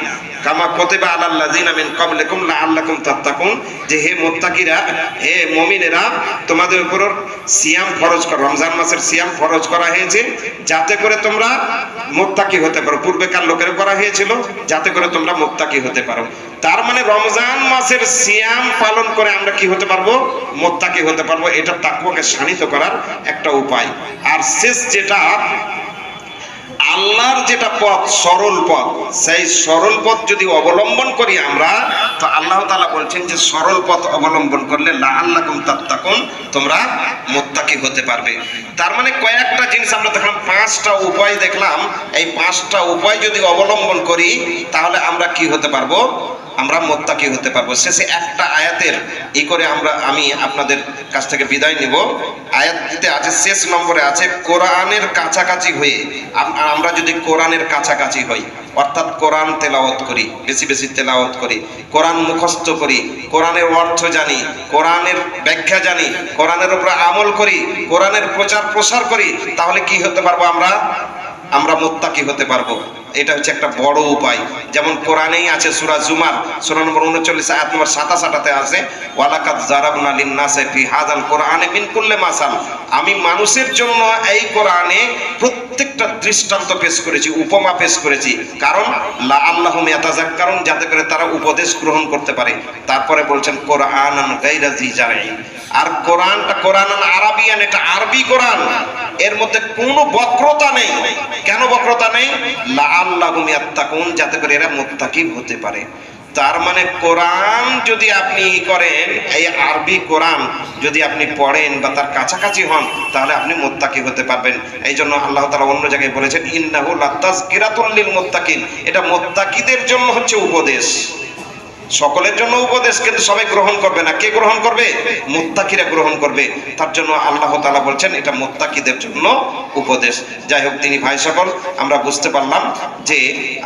কামা কুতিবা আলাল্লাযীনা মিন ক্বাবলিকুম লাআল্লাকুম তাত্তাকুন, যে হে মুত্তাকিরা, হে মুমিনেরা, তোমাদের উপর সিয়াম ফরজ করা, রমজান মাসের সিয়াম ফরজ করা হয়েছে যাতে করে তোমরা মুত্তাকি হতে পারো। পূর্বেকার লোকের করা হয়েছিল যাতে করে তোমরা মুত্তাকি হতে পারো। তার মানে রমজান মাসের সিয়াম পালন করে আমরা কি হতে পারবো? মুত্তাকি হতে পারবো। এটা তাকওয়াকে শানিত করার একটা উপায়। আর শেষ যেটা, আল্লাহর যেটা পথ, সরল পথ, সেই সরল পথ যদি অবলম্বন করি আমরা, তো আল্লাহ তাআলা বলছেন যে সরল পথ অবলম্বন করলে লাআল্লাকুম তাত্তাকুন, তোমরা মুত্তাকি হতে পারবে। তার মানে কয়েকটা জিনিস আমরা দেখলাম, 5টা উপায় দেখলাম। এই 5টা উপায় যদি অবলম্বন করি তাহলে আমরা কি হতে পারবো? আমরা মুত্তাকি হতে পারবো। শেষে একটা আয়াতের করে আমি আপনাদের কাছ থেকে বিদায় নিব। আয়াতটিতে আছে, শেষ নম্বরে আছে, কোরআনের কাছাকাছি হয়ে আমরা যদি কোরআনের কাছাকাছি হই, অর্থাৎ কোরআন তেলাওয়াত করি, বেশি বেশি তেলাওয়াত করি, কোরআন মুখস্থ করি, কোরআনের অর্থ জানি, কোরআনের ব্যাখ্যা জানি, কোরআনের উপরে আমল করি, কোরআনের প্রচার প্রসার করি, তাহলে কি হতে পারবো? আমরা মুত্তাকি হতে পারবো। এটা হচ্ছে একটা বড় উপায়। যেমন কোরআনেই আছে, সূরা জুমার সূরা নম্বর 39 আয়াত নম্বর 27তে আছে, ওয়ালাকাদ জারাবনা লিন-নাসি ফি হাযাল কোরআনি মিন কুল্লি মাসাল। আমি মানুষের জন্য এই কোরআনে প্রত্যেকটা দৃষ্টান্ত পেশ করেছি, উপমা পেশ করেছি, কারণ লাআল্লাহুম ইয়াতাযাক্কারুন, যাতে করে তারা উপদেশ গ্রহণ করতে পারে। তারপরে বলছেন কোরআনান গায়রা জি জারঈন। আর কোরআনটা কোরআনান আরাবিয়ান, এটা আরবি কোরআন, এর মধ্যে কোনো বক্রতা নেই। কেন বক্রতা নেই? লাআল্লাহুম ইয়াত্তাকুন, যাতে করে এরা মুত্তাকি হতে পারে। তার মানে কোরআন যদি আপনি করেন, এই আরবি কোরআন যদি আপনি পড়েন বা তার কাছাকাছি হন, তাহলে আপনি মুত্তাকি হতে পারবেন। এই জন্য আল্লাহ তাআলা অন্য জায়গায় বলেছেন, ইন্নাহু লাতাযকিরাতুল লিল মুত্তাকিন। এটা মুত্তাকিদের জন্য হচ্ছে উপদেশ, সকলের জন্য উপদেশ, কিন্তু সবাই গ্রহণ করবে না। কে গ্রহণ করবে? মুত্তাকিরা গ্রহণ করবে। তার জন্য আল্লাহ তাআলা বলছেন এটা মুত্তাকিদের জন্য উপদেশ। যাই হোক, তিনি ভাই সকল, আমরা বুঝতে পারলাম যে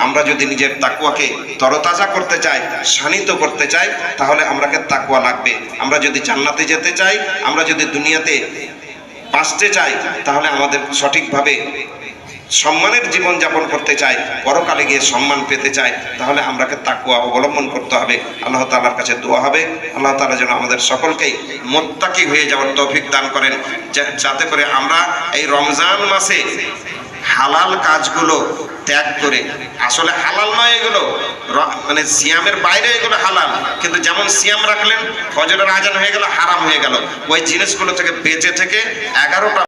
আমরা যদি নিজের তাকওয়াকে তরতাজা করতে চাই, শানিত করতে চাই, তাহলে আমাকে তাকওয়া লাগবে। আমরা যদি জান্নাতে যেতে চাই, আমরা যদি দুনিয়াতে বাঁচতে চাই, তাহলে আমাদের সঠিকভাবে সম্মানের জীবন যাপন করতে চাই, পরকালে গিয়ে সম্মান পেতে চাই, তাহলে আমরাকে তাকওয়া অবলম্বন করতে হবে। আল্লাহ তাআলার কাছে দোয়া হবে, আল্লাহ তাআলা যেন আমাদের সকলকেই মুত্তাকি হয়ে যাওয়ার তৌফিক দান করেন, যাতে করে আমরা এই রমজান মাসে হালাল কাজগুলো ত্যাগ করে, আসলে হালাল নয় এগুলো, মানে সিয়ামের বাইরে এগুলো হালাল, কিন্তু যেমন সিয়াম রাখলেন, ফজরের আজান হয়ে গেল, হারাম হয়ে গেল, ওই জিনিসগুলো থেকে বেঁচে থেকে 11টা